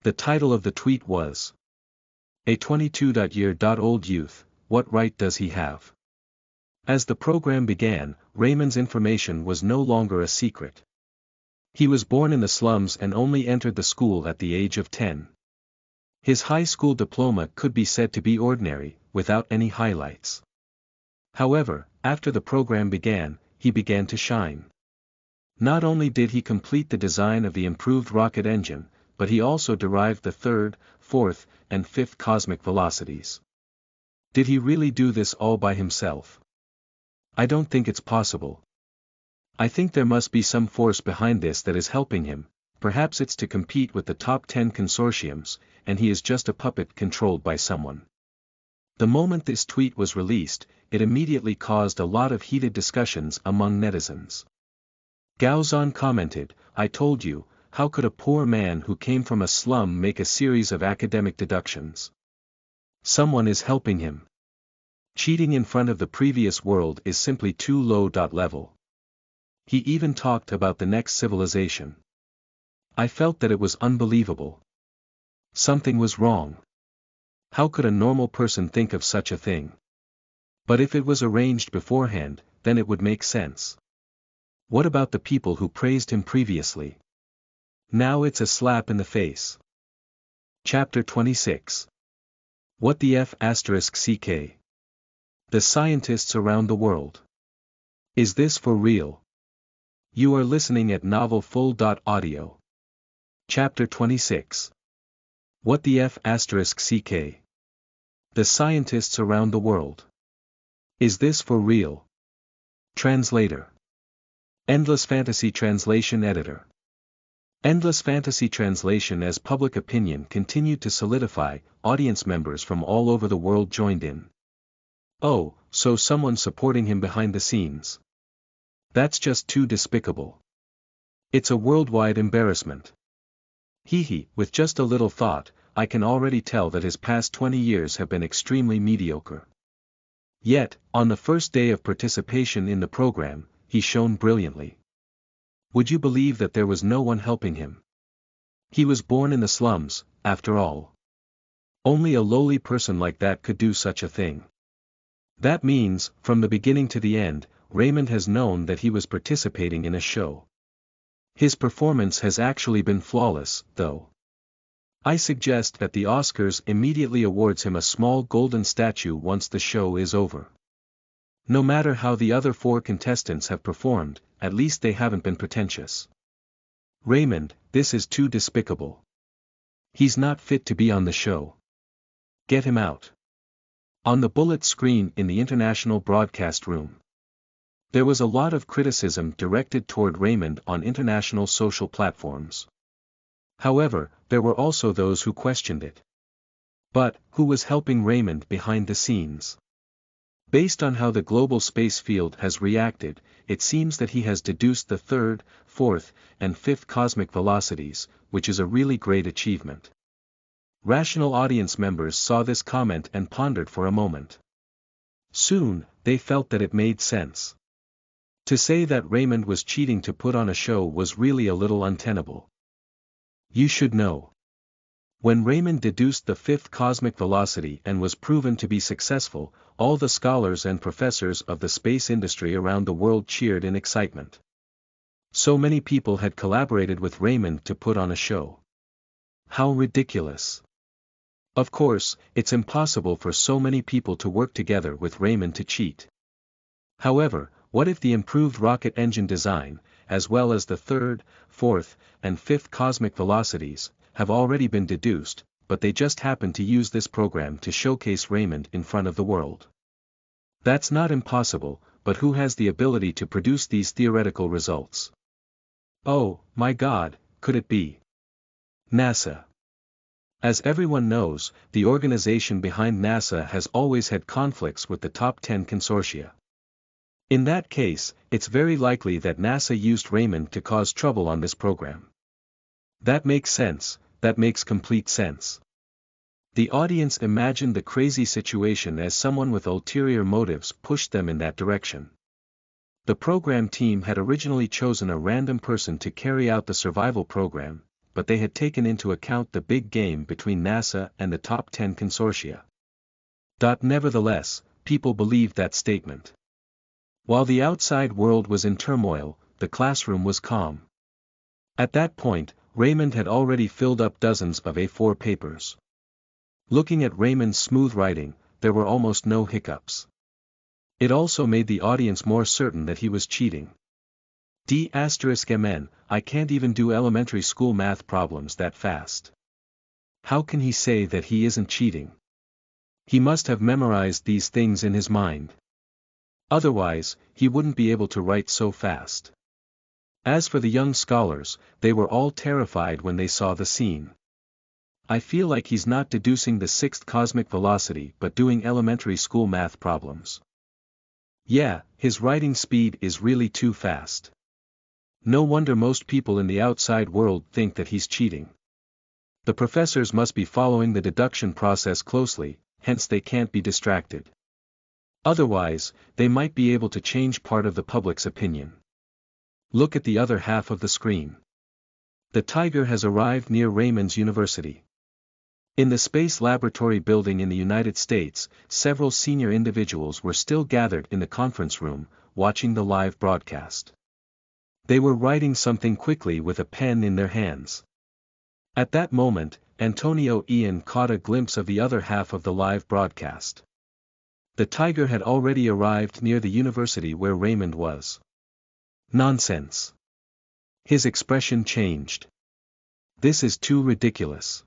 The title of the tweet was, "A 22-year-old youth, what right does he have?" As the program began, Raymond's information was no longer a secret. He was born in the slums and only entered the school at the age of 10. His high school diploma could be said to be ordinary, without any highlights. However, after the program began, he began to shine. Not only did he complete the design of the improved rocket engine, but he also derived the third, fourth, and fifth cosmic velocities. Did he really do this all by himself? I don't think it's possible. I think there must be some force behind this that is helping him, perhaps it's to compete with the top 10 consortiums, and he is just a puppet controlled by someone. The moment this tweet was released, it immediately caused a lot of heated discussions among netizens. Gaozan commented, "I told you, how could a poor man who came from a slum make a series of academic deductions? Someone is helping him. Cheating in front of the previous world is simply too low. Level." He even talked about the next civilization. I felt that it was unbelievable. Something was wrong. How could a normal person think of such a thing? But if it was arranged beforehand, then it would make sense. What about the people who praised him previously? Now it's a slap in the face. Chapter 26. What the F***ck? The scientists around the world. Is this for real? You are listening at novelfull.audio. Chapter 26. What the F***ck? The scientists around the world. Is this for real? Translator. Endless Fantasy Translation Editor. Endless Fantasy Translation. As public opinion continued to solidify, audience members from all over the world joined in. Oh, so someone's supporting him behind the scenes. That's just too despicable. It's a worldwide embarrassment. With just a little thought, I can already tell that his past 20 years have been extremely mediocre. Yet, on the first day of participation in the program, he shone brilliantly. Would you believe that there was no one helping him? He was born in the slums, after all. Only a lowly person like that could do such a thing. That means, from the beginning to the end, Raymond has known that he was participating in a show. His performance has actually been flawless, though. I suggest that the Oscars immediately awards him a small golden statue once the show is over. No matter how the other 4 contestants have performed, at least they haven't been pretentious. Raymond, this is too despicable. He's not fit to be on the show. Get him out. On the bullet screen in the international broadcast room. There was a lot of criticism directed toward Raymond on international social platforms. However, there were also those who questioned it. But, who was helping Raymond behind the scenes? Based on how the global space field has reacted, it seems that he has deduced the 3rd, 4th, and 5th cosmic velocities, which is a really great achievement. Rational audience members saw this comment and pondered for a moment. Soon, they felt that it made sense. To say that Raymond was cheating to put on a show was really a little untenable. You should know. When Raymond deduced the 5th cosmic velocity and was proven to be successful, all the scholars and professors of the space industry around the world cheered in excitement. So many people had collaborated with Raymond to put on a show. How ridiculous. Of course, it's impossible for so many people to work together with Raymond to cheat. However, what if the improved rocket engine design, as well as the 3rd, 4th, and 5th cosmic velocities, have already been deduced, but they just happen to use this program to showcase Raymond in front of the world? That's not impossible, but who has the ability to produce these theoretical results? Oh, my God, could it be NASA? As everyone knows, the organization behind NASA has always had conflicts with the top 10 consortia. In that case, it's very likely that NASA used Raymond to cause trouble on this program. That makes sense, that makes complete sense. The audience imagined the crazy situation as someone with ulterior motives pushed them in that direction. The program team had originally chosen a random person to carry out the survival program, but they had taken into account the big game between NASA and the top 10 consortia. Nevertheless, people believed that statement. While the outside world was in turmoil, the classroom was calm. At that point, Raymond had already filled up dozens of A4 papers. Looking at Raymond's smooth writing, there were almost no hiccups. It also made the audience more certain that he was cheating. Mn, I can't even do elementary school math problems that fast. How can he say that he isn't cheating? He must have memorized these things in his mind. Otherwise, he wouldn't be able to write so fast. As for the young scholars, they were all terrified when they saw the scene. I feel like he's not deducing the 6th cosmic velocity but doing elementary school math problems. Yeah, his writing speed is really too fast. No wonder most people in the outside world think that he's cheating. The professors must be following the deduction process closely, hence they can't be distracted. Otherwise, they might be able to change part of the public's opinion. Look at the other half of the screen. The Tiger has arrived near Raymond's University. In the Space Laboratory building in the United States, several senior individuals were still gathered in the conference room, watching the live broadcast. They were writing something quickly with a pen in their hands. At that moment, Antonio Ian caught a glimpse of the other half of the live broadcast. The Tiger had already arrived near the university where Raymond was. Nonsense. His expression changed. This is too ridiculous.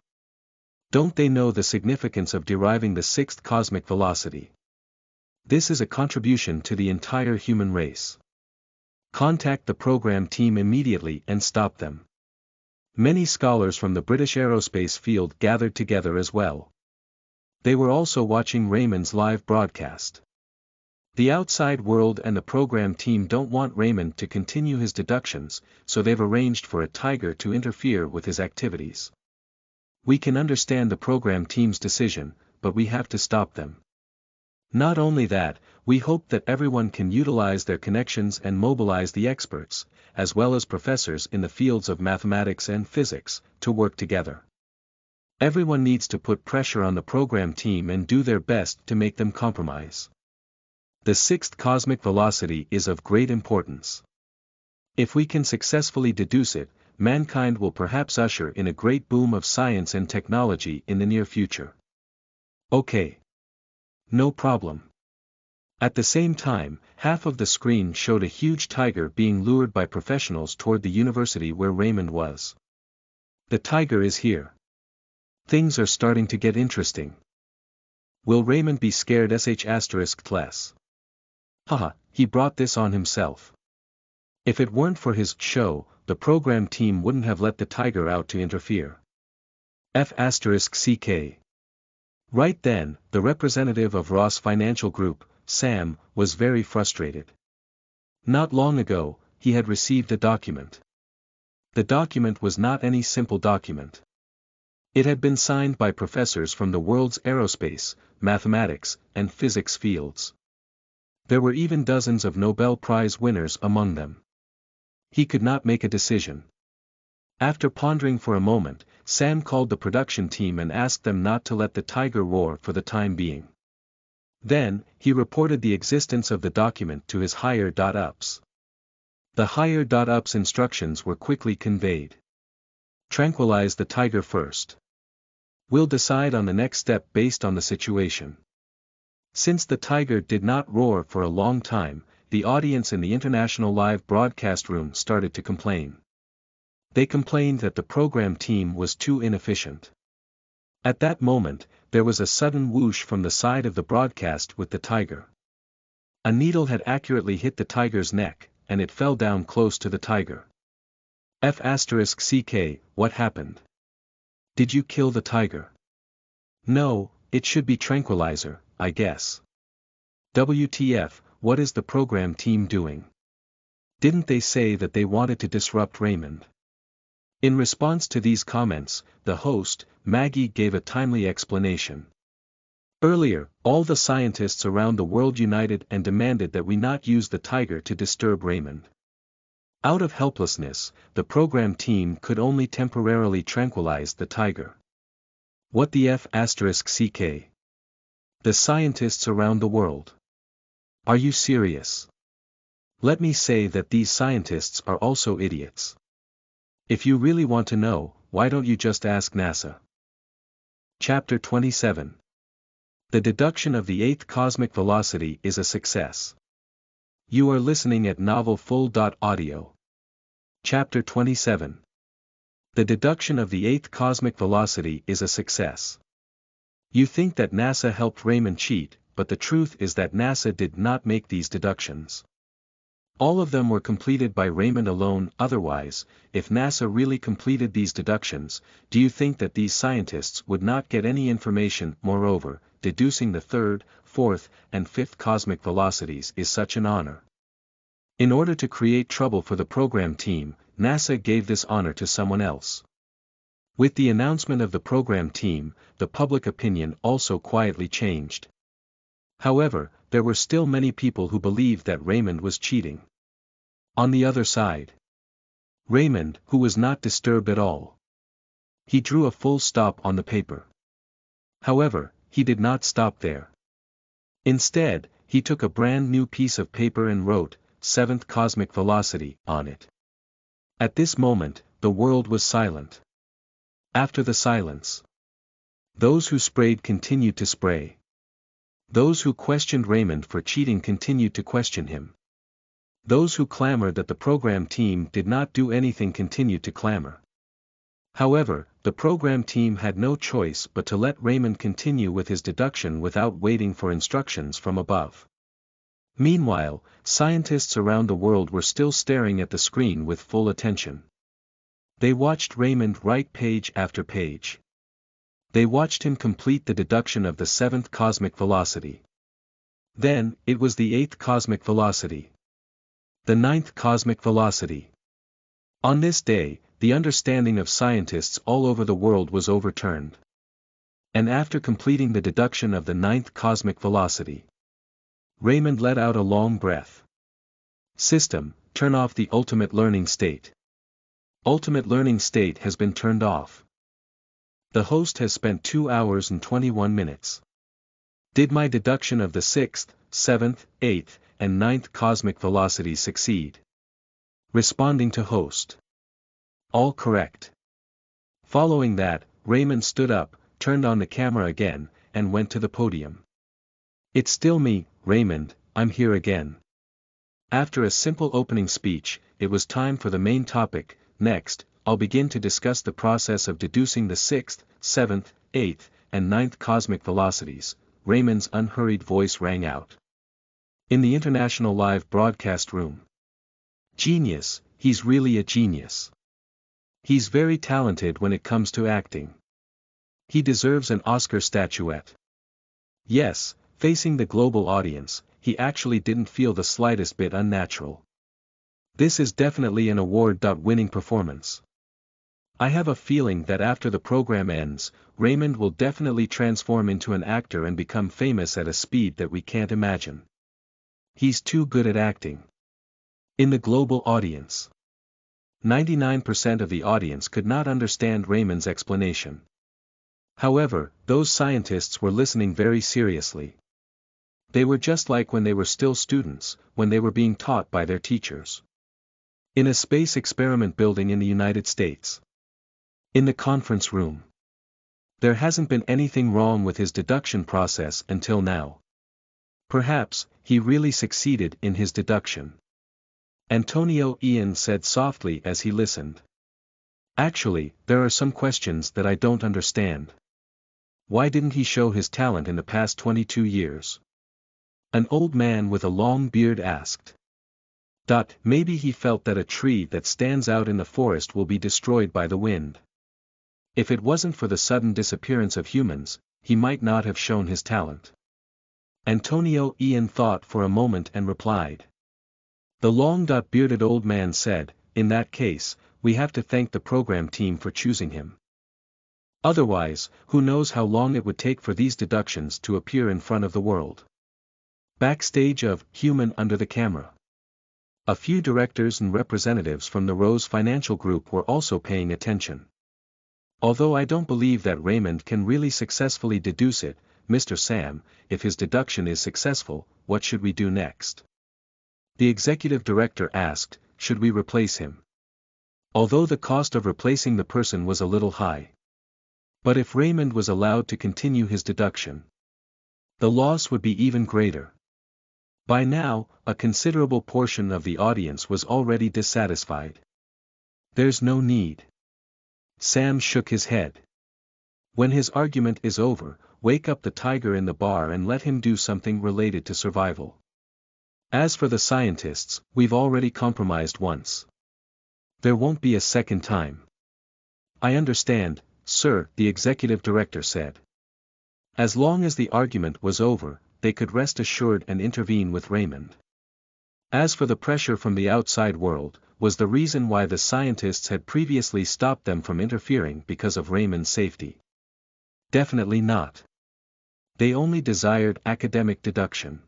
Don't they know the significance of deriving the 6th cosmic velocity? This is a contribution to the entire human race. Contact the program team immediately and stop them. Many scholars from the British aerospace field gathered together as well. They were also watching Raymond's live broadcast. The outside world and the program team don't want Raymond to continue his deductions, so they've arranged for a Tiger to interfere with his activities. We can understand the program team's decision, but we have to stop them. Not only that, we hope that everyone can utilize their connections and mobilize the experts, as well as professors in the fields of mathematics and physics, to work together. Everyone needs to put pressure on the program team and do their best to make them compromise. The sixth cosmic velocity is of great importance. If we can successfully deduce it, mankind will perhaps usher in a great boom of science and technology in the near future. Okay. No problem. At the same time, half of the screen showed a huge tiger being lured by professionals toward the university where Raymond was. The tiger is here. Things are starting to get interesting. Will Raymond be scared *less? Haha, he brought this on himself. If it weren't for his show, the program team wouldn't have let the tiger out to interfere. F***ck. Right then, the representative of Ross Financial Group, Sam, was very frustrated. Not long ago, he had received a document. The document was not any simple document. It had been signed by professors from the world's aerospace, mathematics, and physics fields. There were even dozens of Nobel Prize winners among them. He could not make a decision. After pondering for a moment, Sam called the production team and asked them not to let the tiger roar for the time being. Then, he reported the existence of the document to his higher-ups. The higher-ups instructions were quickly conveyed. Tranquilize the tiger first. We'll decide on the next step based on the situation. Since the tiger did not roar for a long time, the audience in the international live broadcast room started to complain. They complained that the program team was too inefficient. At that moment, there was a sudden whoosh from the side of the broadcast with the tiger. A needle had accurately hit the tiger's neck, and it fell down close to the tiger. F***ck, what happened? Did you kill the tiger? No, it should be tranquilizer, I guess. WTF, what is the program team doing? Didn't they say that they wanted to disrupt Raymond? In response to these comments, the host, Maggie, gave a timely explanation. Earlier, all the scientists around the world united and demanded that we not use the tiger to disturb Raymond. Out of helplessness, the program team could only temporarily tranquilize the tiger. What the F***ck? The scientists around the world. Are you serious? Let me say that these scientists are also idiots. If you really want to know, why don't you just ask NASA? Chapter 27. The deduction of the eighth cosmic velocity is a success. You are listening at novelfull.audio. Chapter 27. The deduction of the eighth cosmic velocity is a success. You think that NASA helped Raymond cheat, but the truth is that NASA did not make these deductions. All of them were completed by Raymond alone. Otherwise, if NASA really completed these deductions, do you think that these scientists would not get any information? Moreover, deducing the third, fourth, and fifth cosmic velocities is such an honor. In order to create trouble for the program team, NASA gave this honor to someone else. With the announcement of the program team, the public opinion also quietly changed. However, there were still many people who believed that Raymond was cheating. On the other side, Raymond, who was not disturbed at all. He drew a full stop on the paper. However, he did not stop there. Instead, he took a brand new piece of paper and wrote, "Seventh cosmic velocity," on it. At this moment, the world was silent. After the silence, those who sprayed continued to spray. Those who questioned Raymond for cheating continued to question him. Those who clamored that the program team did not do anything continued to clamor. However, the program team had no choice but to let Raymond continue with his deduction without waiting for instructions from above. Meanwhile, scientists around the world were still staring at the screen with full attention. They watched Raymond write page after page. They watched him complete the deduction of the seventh cosmic velocity. Then, it was the eighth cosmic velocity. The ninth cosmic velocity. On this day, the understanding of scientists all over the world was overturned. And after completing the deduction of the ninth cosmic velocity, Raymond let out a long breath. System, turn off the ultimate learning state. Ultimate learning state has been turned off. The host has spent 2 hours and 21 minutes. Did my deduction of the 6th, 7th, 8th, and 9th cosmic velocities succeed? Responding to host. All correct. Following that, Raymond stood up, turned on the camera again, and went to the podium. It's still me, Raymond, I'm here again. After a simple opening speech, it was time for the main topic. Next, I'll begin to discuss the process of deducing the 6th, 7th, 8th, and 9th cosmic velocities. Raymond's unhurried voice rang out. In the international live broadcast room. Genius, he's really a genius. He's very talented when it comes to acting. He deserves an Oscar statuette. Yes, facing the global audience, he actually didn't feel the slightest bit unnatural. This is definitely an award-winning performance. I have a feeling that after the program ends, Raymond will definitely transform into an actor and become famous at a speed that we can't imagine. He's too good at acting. In the global audience, 99% of the audience could not understand Raymond's explanation. However, those scientists were listening very seriously. They were just like when they were still students, when they were being taught by their teachers. In a space experiment building in the United States. In the conference room. There hasn't been anything wrong with his deduction process until now. Perhaps, he really succeeded in his deduction. Antonio Ian said softly as he listened. Actually, there are some questions that I don't understand. Why didn't he show his talent in the past 22 years? An old man with a long beard asked. Maybe he felt that a tree that stands out in the forest will be destroyed by the wind. If it wasn't for the sudden disappearance of humans, he might not have shown his talent. Antonio Ian thought for a moment and replied. The long-bearded old man said, in that case, we have to thank the program team for choosing him. Otherwise, who knows how long it would take for these deductions to appear in front of the world. Backstage of Human Under the Camera. A few directors and representatives from the Rose Financial Group were also paying attention. Although I don't believe that Raymond can really successfully deduce it, Mr. Sam, if his deduction is successful, what should we do next? The executive director asked, should we replace him? Although the cost of replacing the person was a little high. But if Raymond was allowed to continue his deduction, the loss would be even greater. By now, a considerable portion of the audience was already dissatisfied. There's no need. Sam shook his head. When his argument is over, wake up the tiger in the bar and let him do something related to survival. As for the scientists, we've already compromised once. There won't be a second time. I understand, sir, the executive director said. As long as the argument was over, they could rest assured and intervene with Raymond. As for the pressure from the outside world, was the reason why the scientists had previously stopped them from interfering because of Raymond's safety? Definitely not. They only desired academic deduction.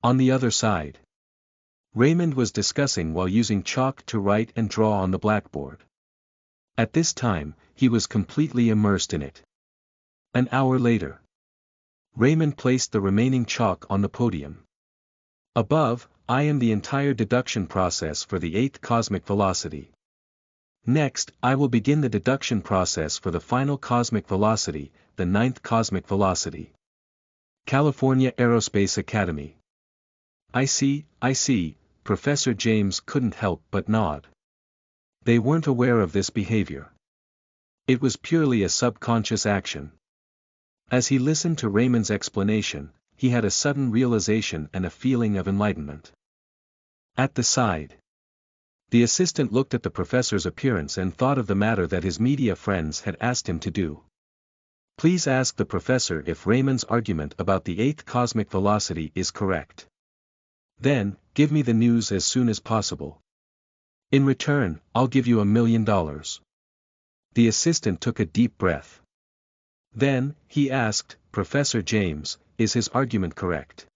On the other side, Raymond was discussing while using chalk to write and draw on the blackboard. At this time, he was completely immersed in it. An hour later, Raymond placed the remaining chalk on the podium. Above, I am the entire deduction process for the 8th cosmic velocity. Next, I will begin the deduction process for the final cosmic velocity, the 9th cosmic velocity. California Aerospace Academy. I see, Professor James couldn't help but nod. They weren't aware of this behavior. It was purely a subconscious action. As he listened to Raymond's explanation, he had a sudden realization and a feeling of enlightenment. At the side, the assistant looked at the professor's appearance and thought of the matter that his media friends had asked him to do. Please ask the professor if Raymond's argument about the 8th cosmic velocity is correct. Then, give me the news as soon as possible. In return, I'll give you $1 million. The assistant took a deep breath. Then, he asked, Professor James, is his argument correct?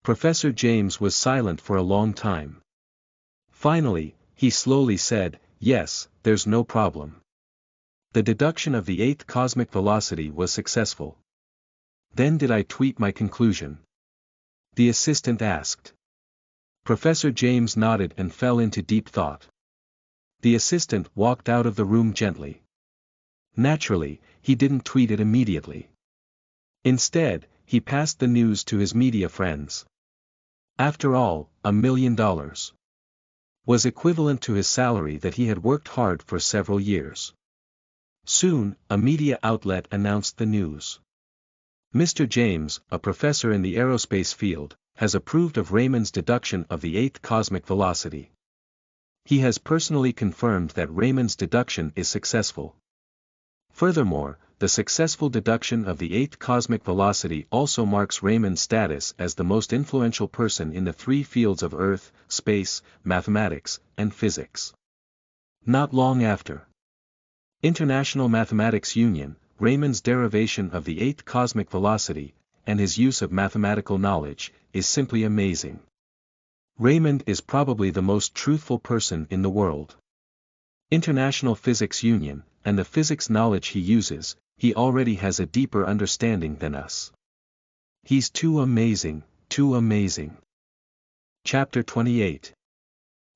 Professor James was silent for a long time. Finally, he slowly said, "Yes, there's no problem. The deduction of the eighth cosmic velocity was successful." "Then did I tweet my conclusion?" the assistant asked. Professor James nodded and fell into deep thought. The assistant walked out of the room gently. Naturally, he didn't tweet it immediately. Instead, he passed the news to his media friends. After all, $1 million was equivalent to his salary that he had worked hard for several years. Soon, a media outlet announced the news. "Mr. James, a professor in the aerospace field, has approved of Raymond's deduction of the eighth cosmic velocity. He has personally confirmed that Raymond's deduction is successful. Furthermore, the successful deduction of the eighth cosmic velocity also marks Raymond's status as the most influential person in the three fields of Earth, space, mathematics, and physics." Not long after, International Mathematics Union, Raymond's derivation of the eighth cosmic velocity, and his use of mathematical knowledge, is simply amazing. Raymond is probably the most truthful person in the world. International Physics Union, and the physics knowledge he uses, he already has a deeper understanding than us. He's too amazing, too amazing. Chapter 28.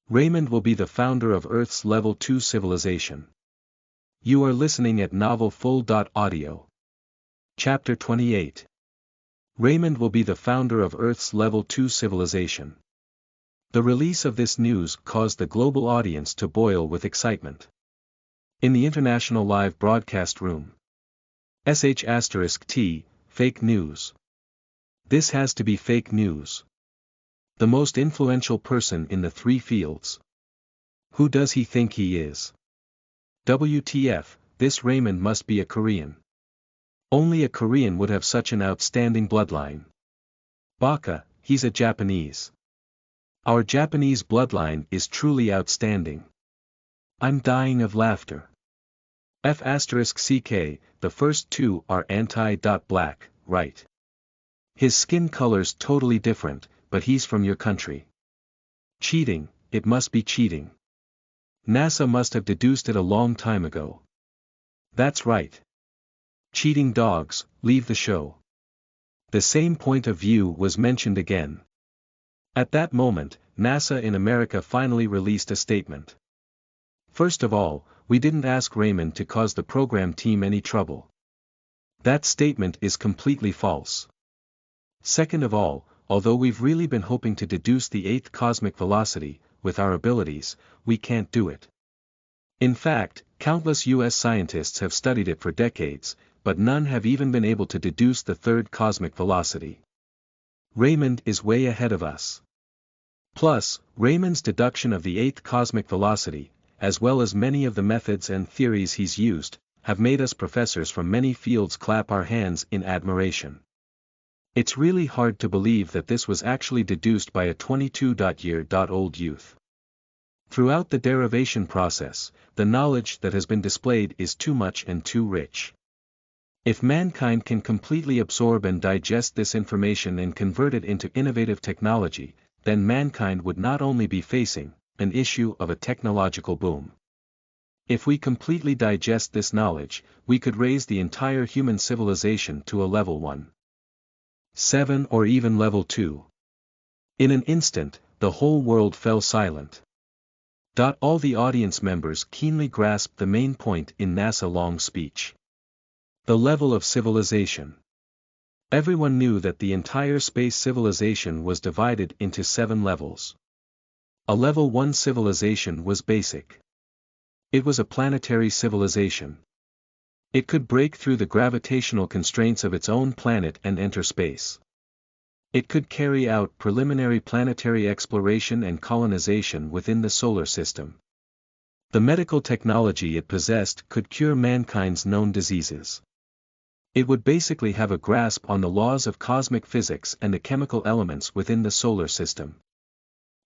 Raymond will be the founder of Earth's Level 2 civilization. You are listening at novelfull.audio. Chapter 28. Raymond will be the founder of Earth's Level 2 civilization. The release of this news caused the global audience to boil with excitement. In the international live broadcast room. **T, fake news. This has to be fake news. The most influential person in the three fields. Who does he think he is? WTF, this Raymond must be a Korean. Only a Korean would have such an outstanding bloodline. Baka, he's a Japanese. Our Japanese bloodline is truly outstanding. I'm dying of laughter. F***CK, the first two are anti-black, right? His skin color's totally different, but he's from your country. Cheating, it must be cheating. NASA must have deduced it a long time ago. That's right. Cheating dogs, leave the show. The same point of view was mentioned again. At that moment, NASA in America finally released a statement. First of all, we didn't ask Raymond to cause the program team any trouble. That statement is completely false. Second of all, although we've really been hoping to deduce the eighth cosmic velocity, with our abilities, we can't do it. In fact, countless US scientists have studied it for decades, but none have even been able to deduce the third cosmic velocity. Raymond is way ahead of us. Plus, Raymond's deduction of the eighth cosmic velocity, as well as many of the methods and theories he's used, have made us professors from many fields clap our hands in admiration. It's really hard to believe that this was actually deduced by a 22-year-old youth. Throughout the derivation process, the knowledge that has been displayed is too much and too rich. If mankind can completely absorb and digest this information and convert it into innovative technology, then mankind would not only be facing an issue of a technological boom. If we completely digest this knowledge, we could raise the entire human civilization to a level 1, 7 or even level 2. In an instant, the whole world fell silent. All the audience members keenly grasped the main point in NASA's long speech. The level of civilization. Everyone knew that the entire space civilization was divided into 7 levels. A level 1 civilization was basic. It was a planetary civilization. It could break through the gravitational constraints of its own planet and enter space. It could carry out preliminary planetary exploration and colonization within the solar system. The medical technology it possessed could cure mankind's known diseases. It would basically have a grasp on the laws of cosmic physics and the chemical elements within the solar system.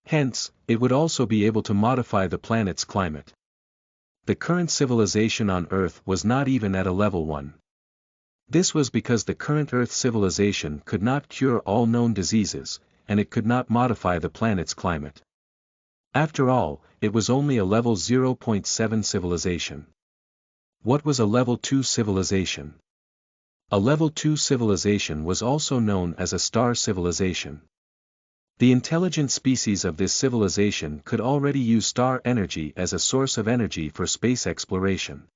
Hence, it would also be able to modify the planet's climate. The current civilization on Earth was not even at a level 1. This was because the current Earth civilization could not cure all known diseases, and it could not modify the planet's climate. After all, it was only a level 0.7 civilization. What was a level 2 civilization? A level 2 civilization was also known as a star civilization. The intelligent species of this civilization could already use star energy as a source of energy for space exploration.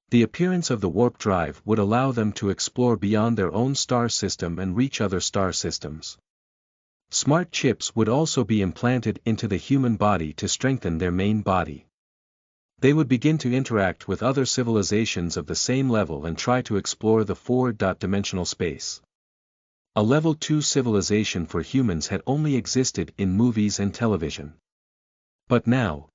The appearance of the warp drive would allow them to explore beyond their own star system and reach other star systems. Smart chips would also be implanted into the human body to strengthen their main body. They would begin to interact with other civilizations of the same level and try to explore the four-dimensional space. A level 2 civilization for humans had only existed in movies and television. But now,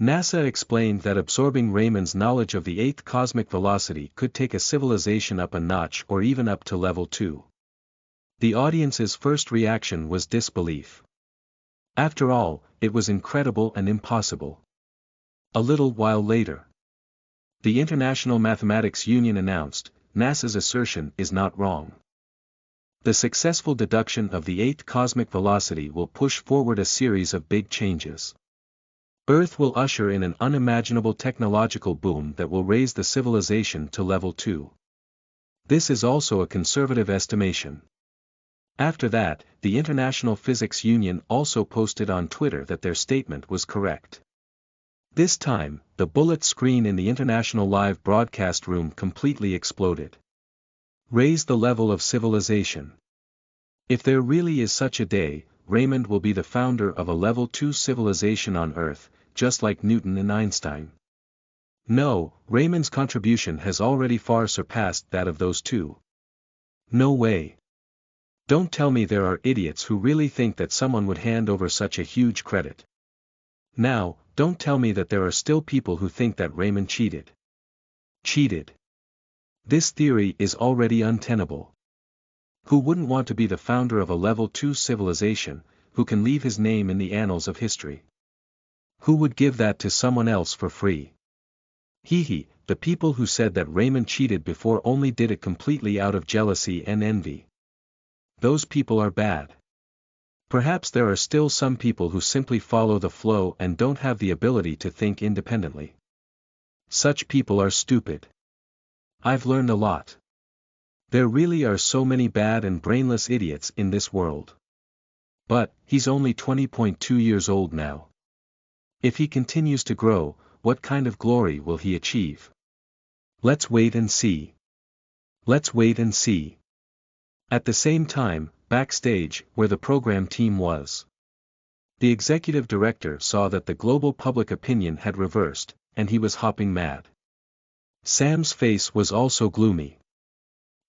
NASA explained that absorbing Raymond's knowledge of the 8th cosmic velocity could take a civilization up a notch or even up to level 2. The audience's first reaction was disbelief. After all, it was incredible and impossible. A little while later, the International Mathematics Union announced, NASA's assertion is not wrong. The successful deduction of the 8th cosmic velocity will push forward a series of big changes. Earth will usher in an unimaginable technological boom that will raise the civilization to level 2. This is also a conservative estimation. After that, the International Physics Union also posted on Twitter that their statement was correct. This time, the bullet screen in the international live broadcast room completely exploded. Raise the level of civilization. If there really is such a day, Raymond will be the founder of a level 2 civilization on Earth, just like Newton and Einstein. No, Raymond's contribution has already far surpassed that of those two. No way. Don't tell me there are idiots who really think that someone would hand over such a huge credit. Now, don't tell me that there are still people who think that Raymond cheated. Cheated. This theory is already untenable. Who wouldn't want to be the founder of a level 2 civilization, who can leave his name in the annals of history? Who would give that to someone else for free? The people who said that Raymond cheated before only did it completely out of jealousy and envy. Those people are bad. Perhaps there are still some people who simply follow the flow and don't have the ability to think independently. Such people are stupid. I've learned a lot. There really are so many bad and brainless idiots in this world. But, he's only 20.2 years old now. If he continues to grow, what kind of glory will he achieve? Let's wait and see. Let's wait and see. At the same time, backstage, where the program team was, the executive director saw that the global public opinion had reversed, and he was hopping mad. Sam's face was also gloomy.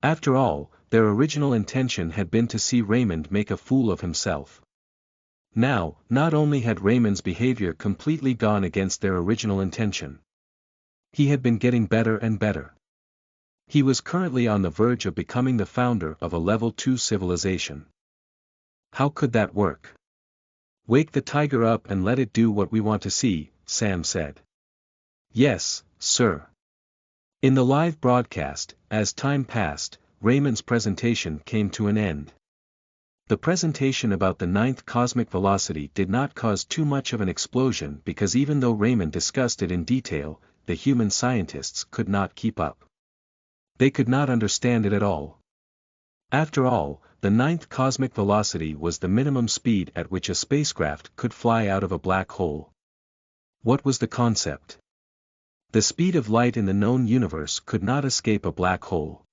After all, their original intention had been to see Raymond make a fool of himself. Now, not only had Raymond's behavior completely gone against their original intention, he had been getting better and better. He was currently on the verge of becoming the founder of a level 2 civilization. How could that work? Wake the tiger up and let it do what we want to see, Sam said. Yes, sir. In the live broadcast, as time passed, Raymond's presentation came to an end. The presentation about the 9th cosmic velocity did not cause too much of an explosion because even though Raymond discussed it in detail, the human scientists could not keep up. They could not understand it at all. After all, the 9th cosmic velocity was the minimum speed at which a spacecraft could fly out of a black hole. What was the concept? The speed of light in the known universe could not escape a black hole.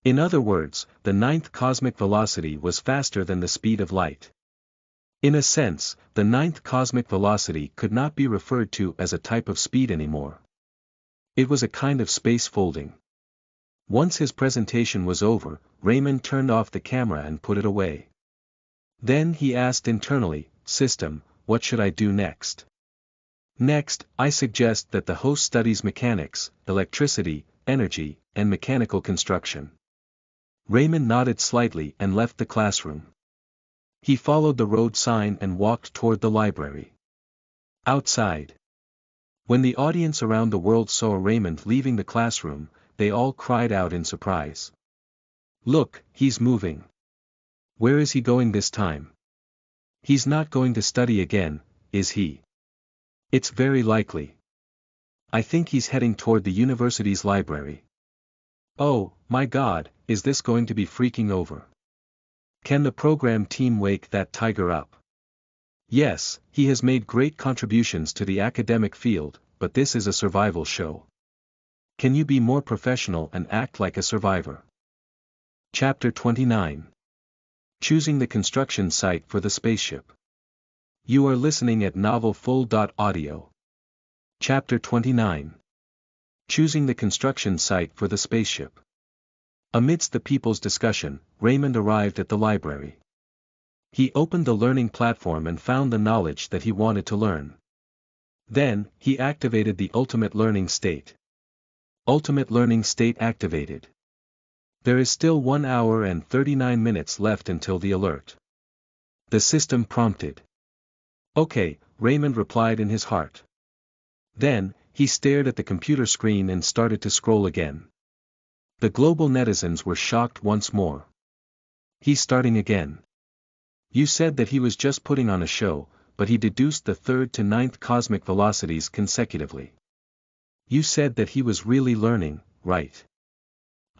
In other words, the 9th cosmic velocity was faster than the speed of light. In a sense, the 9th cosmic velocity could not be referred to as a type of speed anymore. It was a kind of space folding. Once his presentation was over, Raymond turned off the camera and put it away. Then he asked internally, "System, what should I do next?" "Next, I suggest that the host studies mechanics, electricity, energy, and mechanical construction." Raymond nodded slightly and left the classroom. He followed the road sign and walked toward the library. Outside, when the audience around the world saw Raymond leaving the classroom, they all cried out in surprise. "Look, he's moving. Where is he going this time? He's not going to study again, is he? It's very likely. I think he's heading toward the university's library. Oh, my God, is this going to be freaking over? Can the program team wake that tiger up? Yes, he has made great contributions to the academic field, but this is a survival show. Can you be more professional and act like a survivor? Chapter 29. Choosing the construction site for the spaceship. You are listening at novelfull.audio. Chapter 29. Choosing the construction site for the spaceship. Amidst the people's discussion, Raymond arrived at the library. He opened the learning platform and found the knowledge that he wanted to learn. Then, he activated the ultimate learning state. Ultimate learning state activated. There is still 1 hour and 39 minutes left until the alert. The system prompted. Okay, Raymond replied in his heart. Then, he stared at the computer screen and started to scroll again. The global netizens were shocked once more. He's starting again. You said that he was just putting on a show, but he deduced the 3rd to 9th cosmic velocities consecutively. You said that he was really learning, right?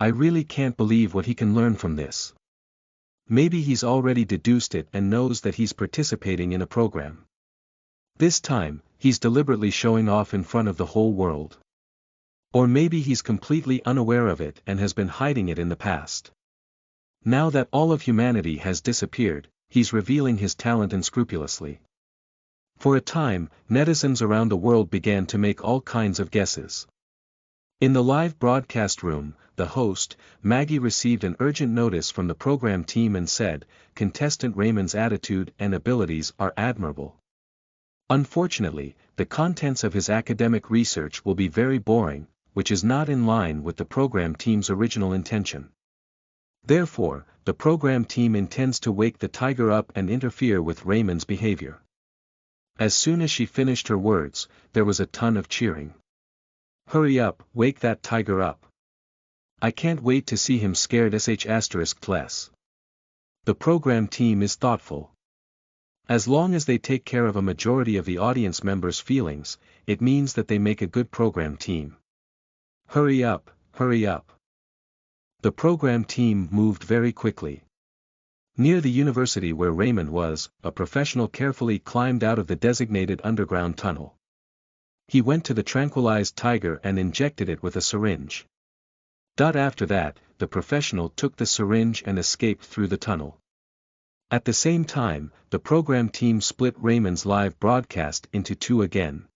I really can't believe what he can learn from this. Maybe he's already deduced it and knows that he's participating in a program. This time, he's deliberately showing off in front of the whole world. Or maybe he's completely unaware of it and has been hiding it in the past. Now that all of humanity has disappeared, he's revealing his talent unscrupulously. For a time, netizens around the world began to make all kinds of guesses. In the live broadcast room, the host, Maggie, received an urgent notice from the program team and said, "Contestant Raymond's attitude and abilities are admirable. Unfortunately, the contents of his academic research will be very boring, which is not in line with the program team's original intention. Therefore, the program team intends to wake the tiger up and interfere with Raymond's behavior." As soon as she finished her words, there was a ton of cheering. "Hurry up, wake that tiger up. I can't wait to see him scared sh*less. The program team is thoughtful. As long as they take care of a majority of the audience members' feelings, it means that they make a good program team. Hurry up, hurry up." The program team moved very quickly. Near the university where Raymond was, a professional carefully climbed out of the designated underground tunnel. He went to the tranquilized tiger and injected it with a syringe. After that, the professional took the syringe and escaped through the tunnel. At the same time, the program team split Raymond's live broadcast into 2 again.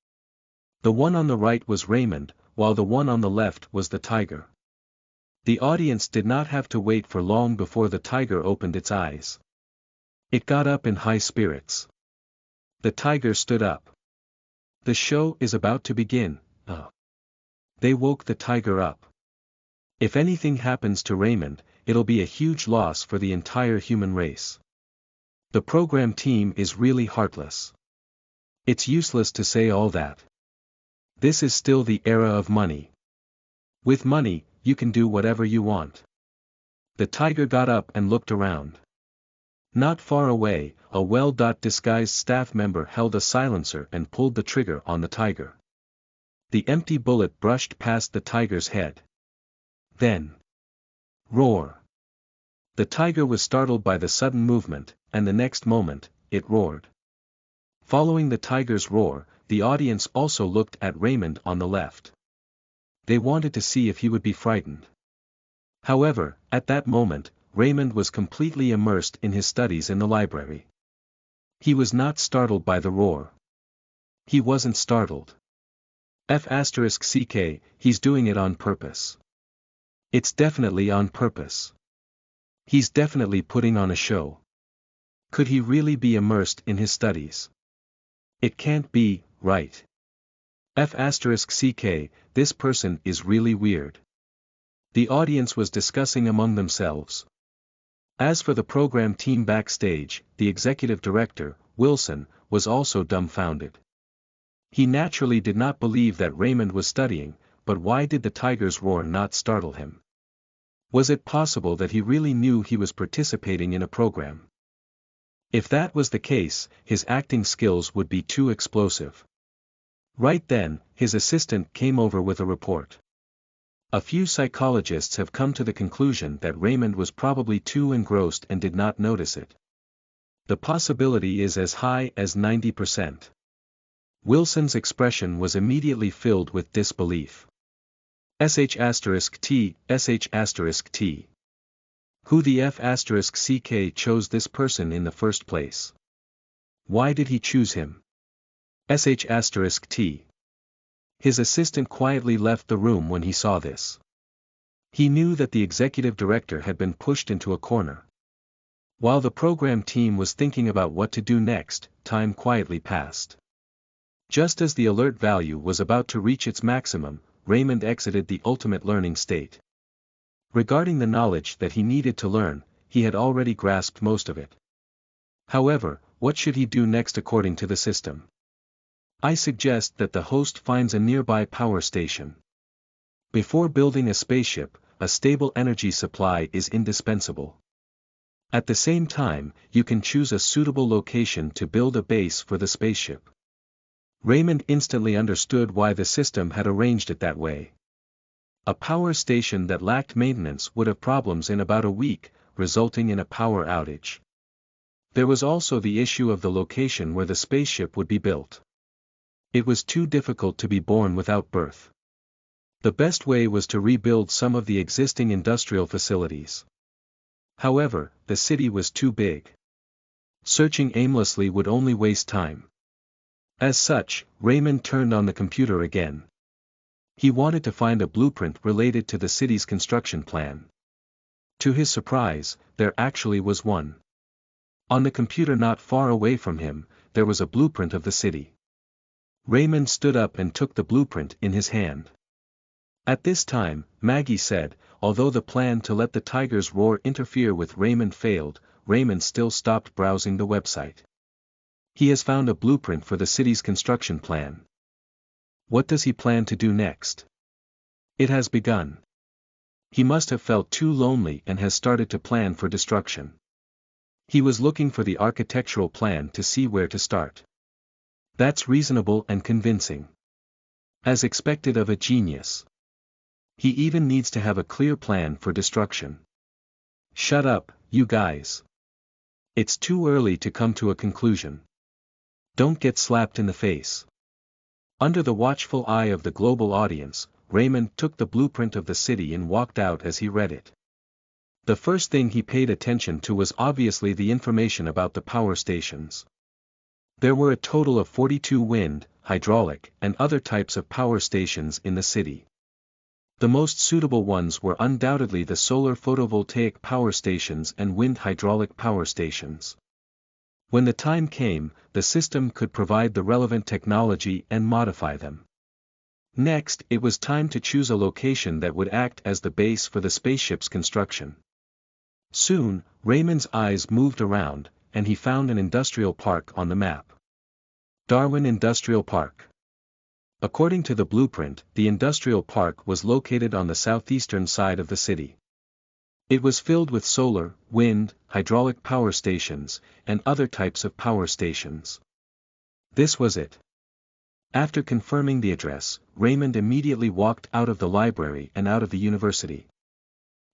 The one on the right was Raymond, while the one on the left was the tiger. The audience did not have to wait for long before the tiger opened its eyes. It got up in high spirits. The tiger stood up. "The show is about to begin." They woke the tiger up. If anything happens to Raymond, it'll be a huge loss for the entire human race. The program team is really heartless. It's useless to say all that. This is still the era of money. With money, you can do whatever you want. The tiger got up and looked around. Not far away, a well-disguised staff member held a silencer and pulled the trigger on the tiger. The empty bullet brushed past the tiger's head. Then, roar. The tiger was startled by the sudden movement, and the next moment, it roared. Following the tiger's roar, the audience also looked at Raymond on the left. They wanted to see if he would be frightened. However, at that moment, Raymond was completely immersed in his studies in the library. He was not startled by the roar. He wasn't startled. ****, he's doing it on purpose. It's definitely on purpose. He's definitely putting on a show. Could he really be immersed in his studies? It can't be, right? ****, this person is really weird. The audience was discussing among themselves. As for the program team backstage, the executive director, Wilson, was also dumbfounded. He naturally did not believe that Raymond was studying, but why did the tiger's roar not startle him? Was it possible that he really knew he was participating in a program? If that was the case, his acting skills would be too explosive. Right then, his assistant came over with a report. A few psychologists have come to the conclusion that Raymond was probably too engrossed and did not notice it. The possibility is as high as 90%. Wilson's expression was immediately filled with disbelief. *T, *T. Who the F***ck chose this person in the first place? Why did he choose him? *T. His assistant quietly left the room when he saw this. He knew that the executive director had been pushed into a corner. While the program team was thinking about what to do next, time quietly passed. Just as the alert value was about to reach its maximum, Raymond exited the ultimate learning state. Regarding the knowledge that he needed to learn, he had already grasped most of it. However, what should he do next according to the system? I suggest that the host finds a nearby power station. Before building a spaceship, a stable energy supply is indispensable. At the same time, you can choose a suitable location to build a base for the spaceship. Raymond instantly understood why the system had arranged it that way. A power station that lacked maintenance would have problems in about a week, resulting in a power outage. There was also the issue of the location where the spaceship would be built. It was too difficult to be born without birth. The best way was to rebuild some of the existing industrial facilities. However, the city was too big. Searching aimlessly would only waste time. As such, Raymond turned on the computer again. He wanted to find a blueprint related to the city's construction plan. To his surprise, there actually was one. On the computer not far away from him, there was a blueprint of the city. Raymond stood up and took the blueprint in his hand. At this time, Maggie said, although the plan to let the tigers roar interfere with Raymond failed, Raymond still stopped browsing the website. He has found a blueprint for the city's construction plan. What does he plan to do next? It has begun. He must have felt too lonely and has started to plan for destruction. He was looking for the architectural plan to see where to start. That's reasonable and convincing. As expected of a genius. He even needs to have a clear plan for destruction. Shut up, you guys. It's too early to come to a conclusion. Don't get slapped in the face. Under the watchful eye of the global audience, Raymond took the blueprint of the city and walked out as he read it. The first thing he paid attention to was obviously the information about the power stations. There were a total of 42 wind, hydraulic, and other types of power stations in the city. The most suitable ones were undoubtedly the solar photovoltaic power stations and wind hydraulic power stations. When the time came, the system could provide the relevant technology and modify them. Next, it was time to choose a location that would act as the base for the spaceship's construction. Soon, Raymond's eyes moved around, and he found an industrial park on the map. Darwin Industrial Park. According to the blueprint, the industrial park was located on the southeastern side of the city. It was filled with solar, wind, hydraulic power stations, and other types of power stations. This was it. After confirming the address, Raymond immediately walked out of the library and out of the university.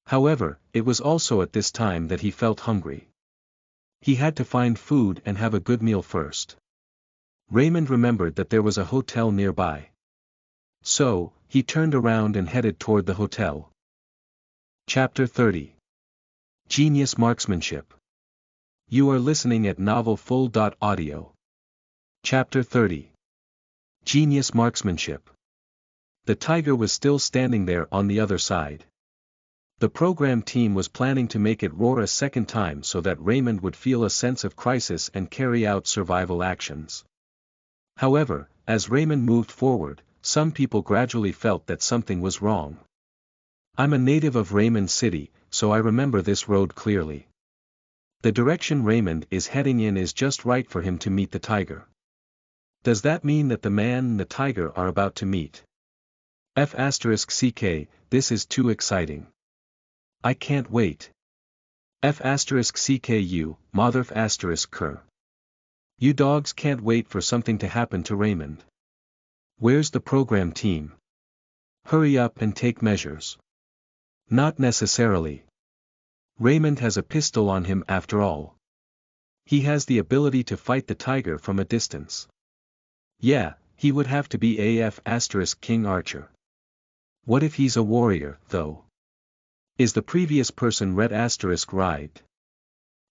However, it was also at this time that he felt hungry. He had to find food and have a good meal first. Raymond remembered that there was a hotel nearby. So, he turned around and headed toward the hotel. Chapter 30. Genius Marksmanship. You are listening at novelfull.audio. Chapter 30. Genius Marksmanship. The tiger was still standing there on the other side. The program team was planning to make it roar a second time so that Raymond would feel a sense of crisis and carry out survival actions. However, as Raymond moved forward, some people gradually felt that something was wrong. I'm a native of Raymond City, so I remember this road clearly. The direction Raymond is heading in is just right for him to meet the tiger. Does that mean that the man and the tiger are about to meet? F***ck, this is too exciting. I can't wait. F*CKU, Motherf Ker. You dogs can't wait for something to happen to Raymond. Where's the program team? Hurry up and take measures. Not necessarily. Raymond has a pistol on him after all. He has the ability to fight the tiger from a distance. Yeah, he would have to be King Archer. What if he's a warrior, though? Is the previous person Red right?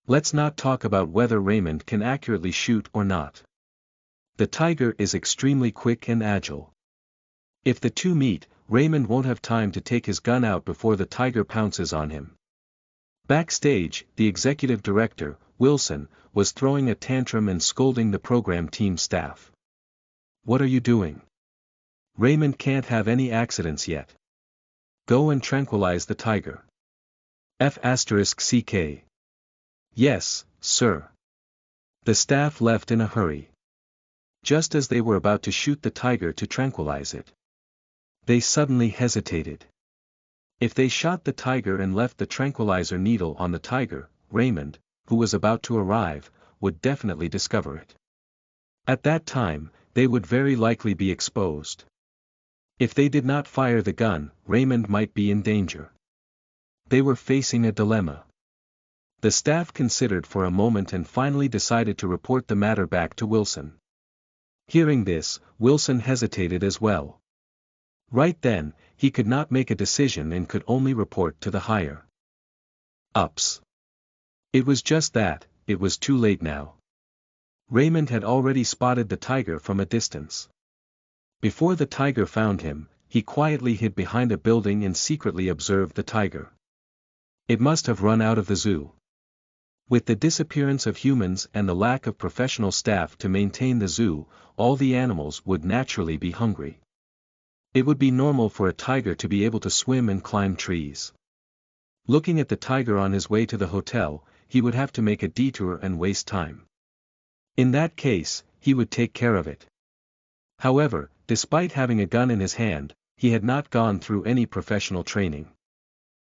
Let's not talk about whether Raymond can accurately shoot or not. The tiger is extremely quick and agile. If the two meet, Raymond won't have time to take his gun out before the tiger pounces on him. Backstage, the executive director, Wilson, was throwing a tantrum and scolding the program team staff. What are you doing? Raymond can't have any accidents yet. Go and tranquilize the tiger. F*CK. Yes, sir. The staff left in a hurry. Just as they were about to shoot the tiger to tranquilize it, they suddenly hesitated. If they shot the tiger and left the tranquilizer needle on the tiger, Raymond, who was about to arrive, would definitely discover it. At that time, they would very likely be exposed. If they did not fire the gun, Raymond might be in danger. They were facing a dilemma. The staff considered for a moment and finally decided to report the matter back to Wilson. Hearing this, Wilson hesitated as well. Right then, he could not make a decision and could only report to the higher ups. It was just that, it was too late now. Raymond had already spotted the tiger from a distance. Before the tiger found him, he quietly hid behind a building and secretly observed the tiger. It must have run out of the zoo. With the disappearance of humans and the lack of professional staff to maintain the zoo, all the animals would naturally be hungry. It would be normal for a tiger to be able to swim and climb trees. Looking at the tiger on his way to the hotel, he would have to make a detour and waste time. In that case, he would take care of it. However, despite having a gun in his hand, he had not gone through any professional training.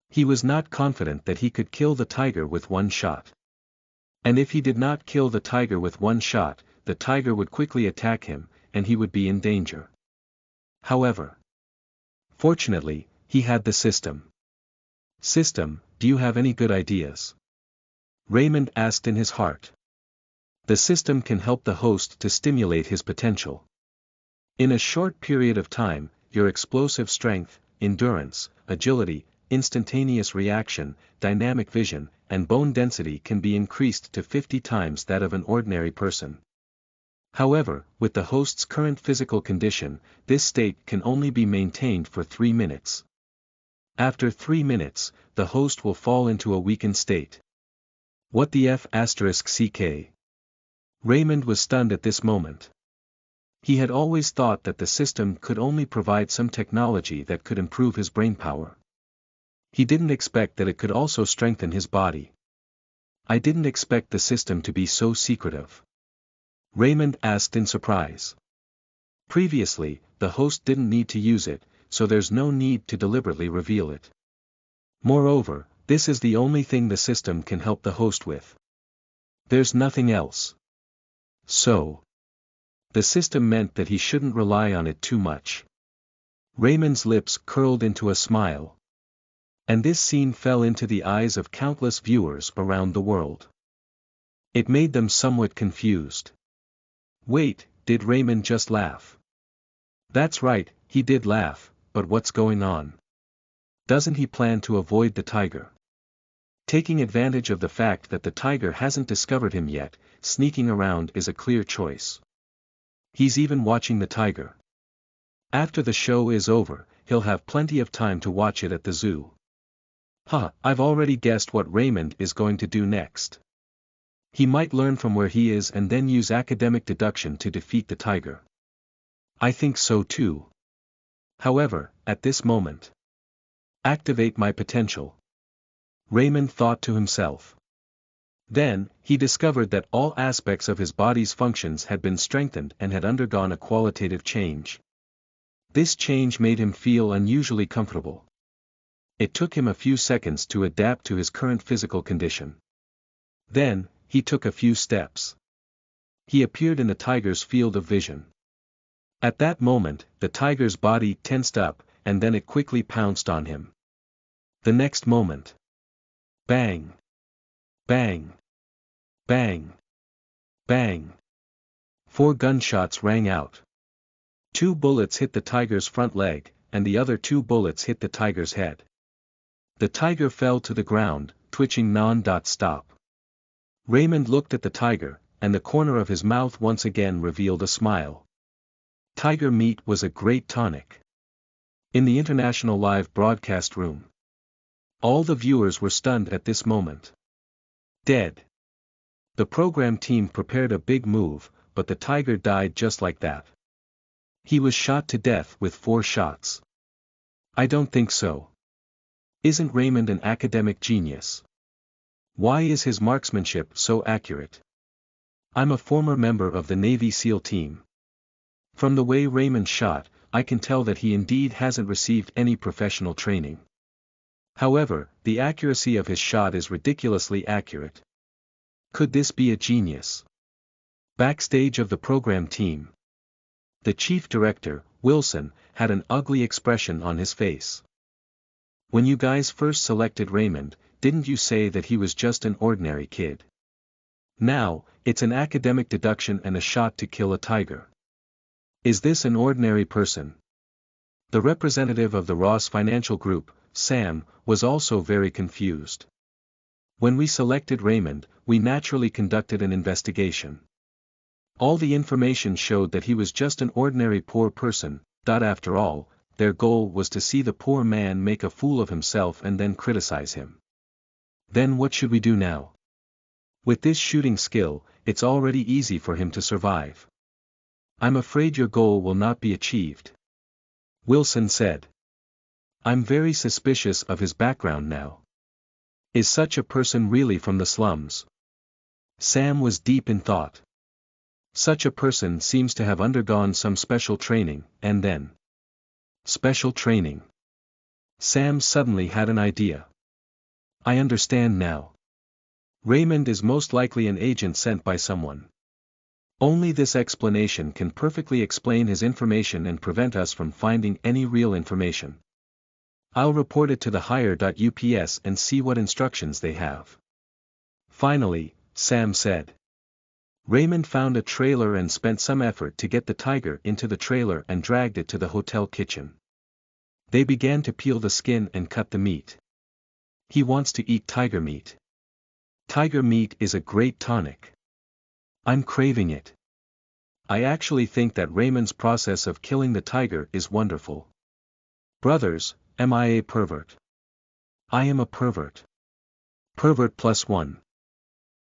He was not confident that he could kill the tiger with one shot. And if he did not kill the tiger with one shot, the tiger would quickly attack him, and he would be in danger. However, fortunately, he had the system. System, do you have any good ideas? Raymond asked in his heart. The system can help the host to stimulate his potential. In a short period of time, your explosive strength, endurance, agility, instantaneous reaction, dynamic vision, and bone density can be increased to 50 times that of an ordinary person. However, with the host's current physical condition, this state can only be maintained for 3 minutes. After 3 minutes, the host will fall into a weakened state. What the F*CK? Raymond was stunned at this moment. He had always thought that the system could only provide some technology that could improve his brainpower. He didn't expect that it could also strengthen his body. I didn't expect the system to be so secretive. Raymond asked in surprise. Previously, the host didn't need to use it, so there's no need to deliberately reveal it. Moreover, this is the only thing the system can help the host with. There's nothing else. So, the system meant that he shouldn't rely on it too much. Raymond's lips curled into a smile. And this scene fell into the eyes of countless viewers around the world. It made them somewhat confused. Wait, did Raymond just laugh? That's right, he did laugh, but what's going on? Doesn't he plan to avoid the tiger? Taking advantage of the fact that the tiger hasn't discovered him yet, sneaking around is a clear choice. He's even watching the tiger. After the show is over, he'll have plenty of time to watch it at the zoo. I've already guessed what Raymond is going to do next. He might learn from where he is and then use academic deduction to defeat the tiger. I think so too. However, at this moment, activate my potential. Raymond thought to himself. Then, he discovered that all aspects of his body's functions had been strengthened and had undergone a qualitative change. This change made him feel unusually comfortable. it took him a few seconds to adapt to his current physical condition. Then, he took a few steps. He appeared in the tiger's field of vision. At that moment, the tiger's body tensed up, and then it quickly pounced on him. The next moment. Bang! Bang! Bang! Bang! 4 gunshots rang out. 2 bullets hit the tiger's front leg, and the other 2 bullets hit the tiger's head. The tiger fell to the ground, twitching non-stop. Raymond looked at the tiger, and the corner of his mouth once again revealed a smile. Tiger meat was a great tonic. In the international live broadcast room, all the viewers were stunned at this moment. Dead. The program team prepared a big move, but the tiger died just like that. He was shot to death with 4 shots. I don't think so. Isn't Raymond an academic genius? Why is his marksmanship so accurate? I'm a former member of the Navy SEAL team. From the way Raymond shot, I can tell that he indeed hasn't received any professional training. However, the accuracy of his shot is ridiculously accurate. Could this be a genius? Backstage of the program team. The chief director, Wilson, had an ugly expression on his face. When you guys first selected Raymond, didn't you say that he was just an ordinary kid? Now, it's an academic deduction and a shot to kill a tiger. Is this an ordinary person? The representative of the Ross Financial Group, Sam, was also very confused. When we selected Raymond, we naturally conducted an investigation. All the information showed that he was just an ordinary poor person. After all, their goal was to see the poor man make a fool of himself and then criticize him. Then what should we do now? With this shooting skill, it's already easy for him to survive. I'm afraid your goal will not be achieved. Wilson said. I'm very suspicious of his background now. Is such a person really from the slums? Sam was deep in thought. Such a person seems to have undergone some special training, and then. Special training. Sam suddenly had an idea. I understand now. Raymond is most likely an agent sent by someone. Only this explanation can perfectly explain his information and prevent us from finding any real information. I'll report it to the hire.ups and see what instructions they have. Finally, Sam said. Raymond found a trailer and spent some effort to get the tiger into the trailer and dragged it to the hotel kitchen. They began to peel the skin and cut the meat. He wants to eat tiger meat. Tiger meat is a great tonic. I'm craving it. I actually think that Raymond's process of killing the tiger is wonderful. Brothers, am I a pervert? I am a pervert. Pervert +1.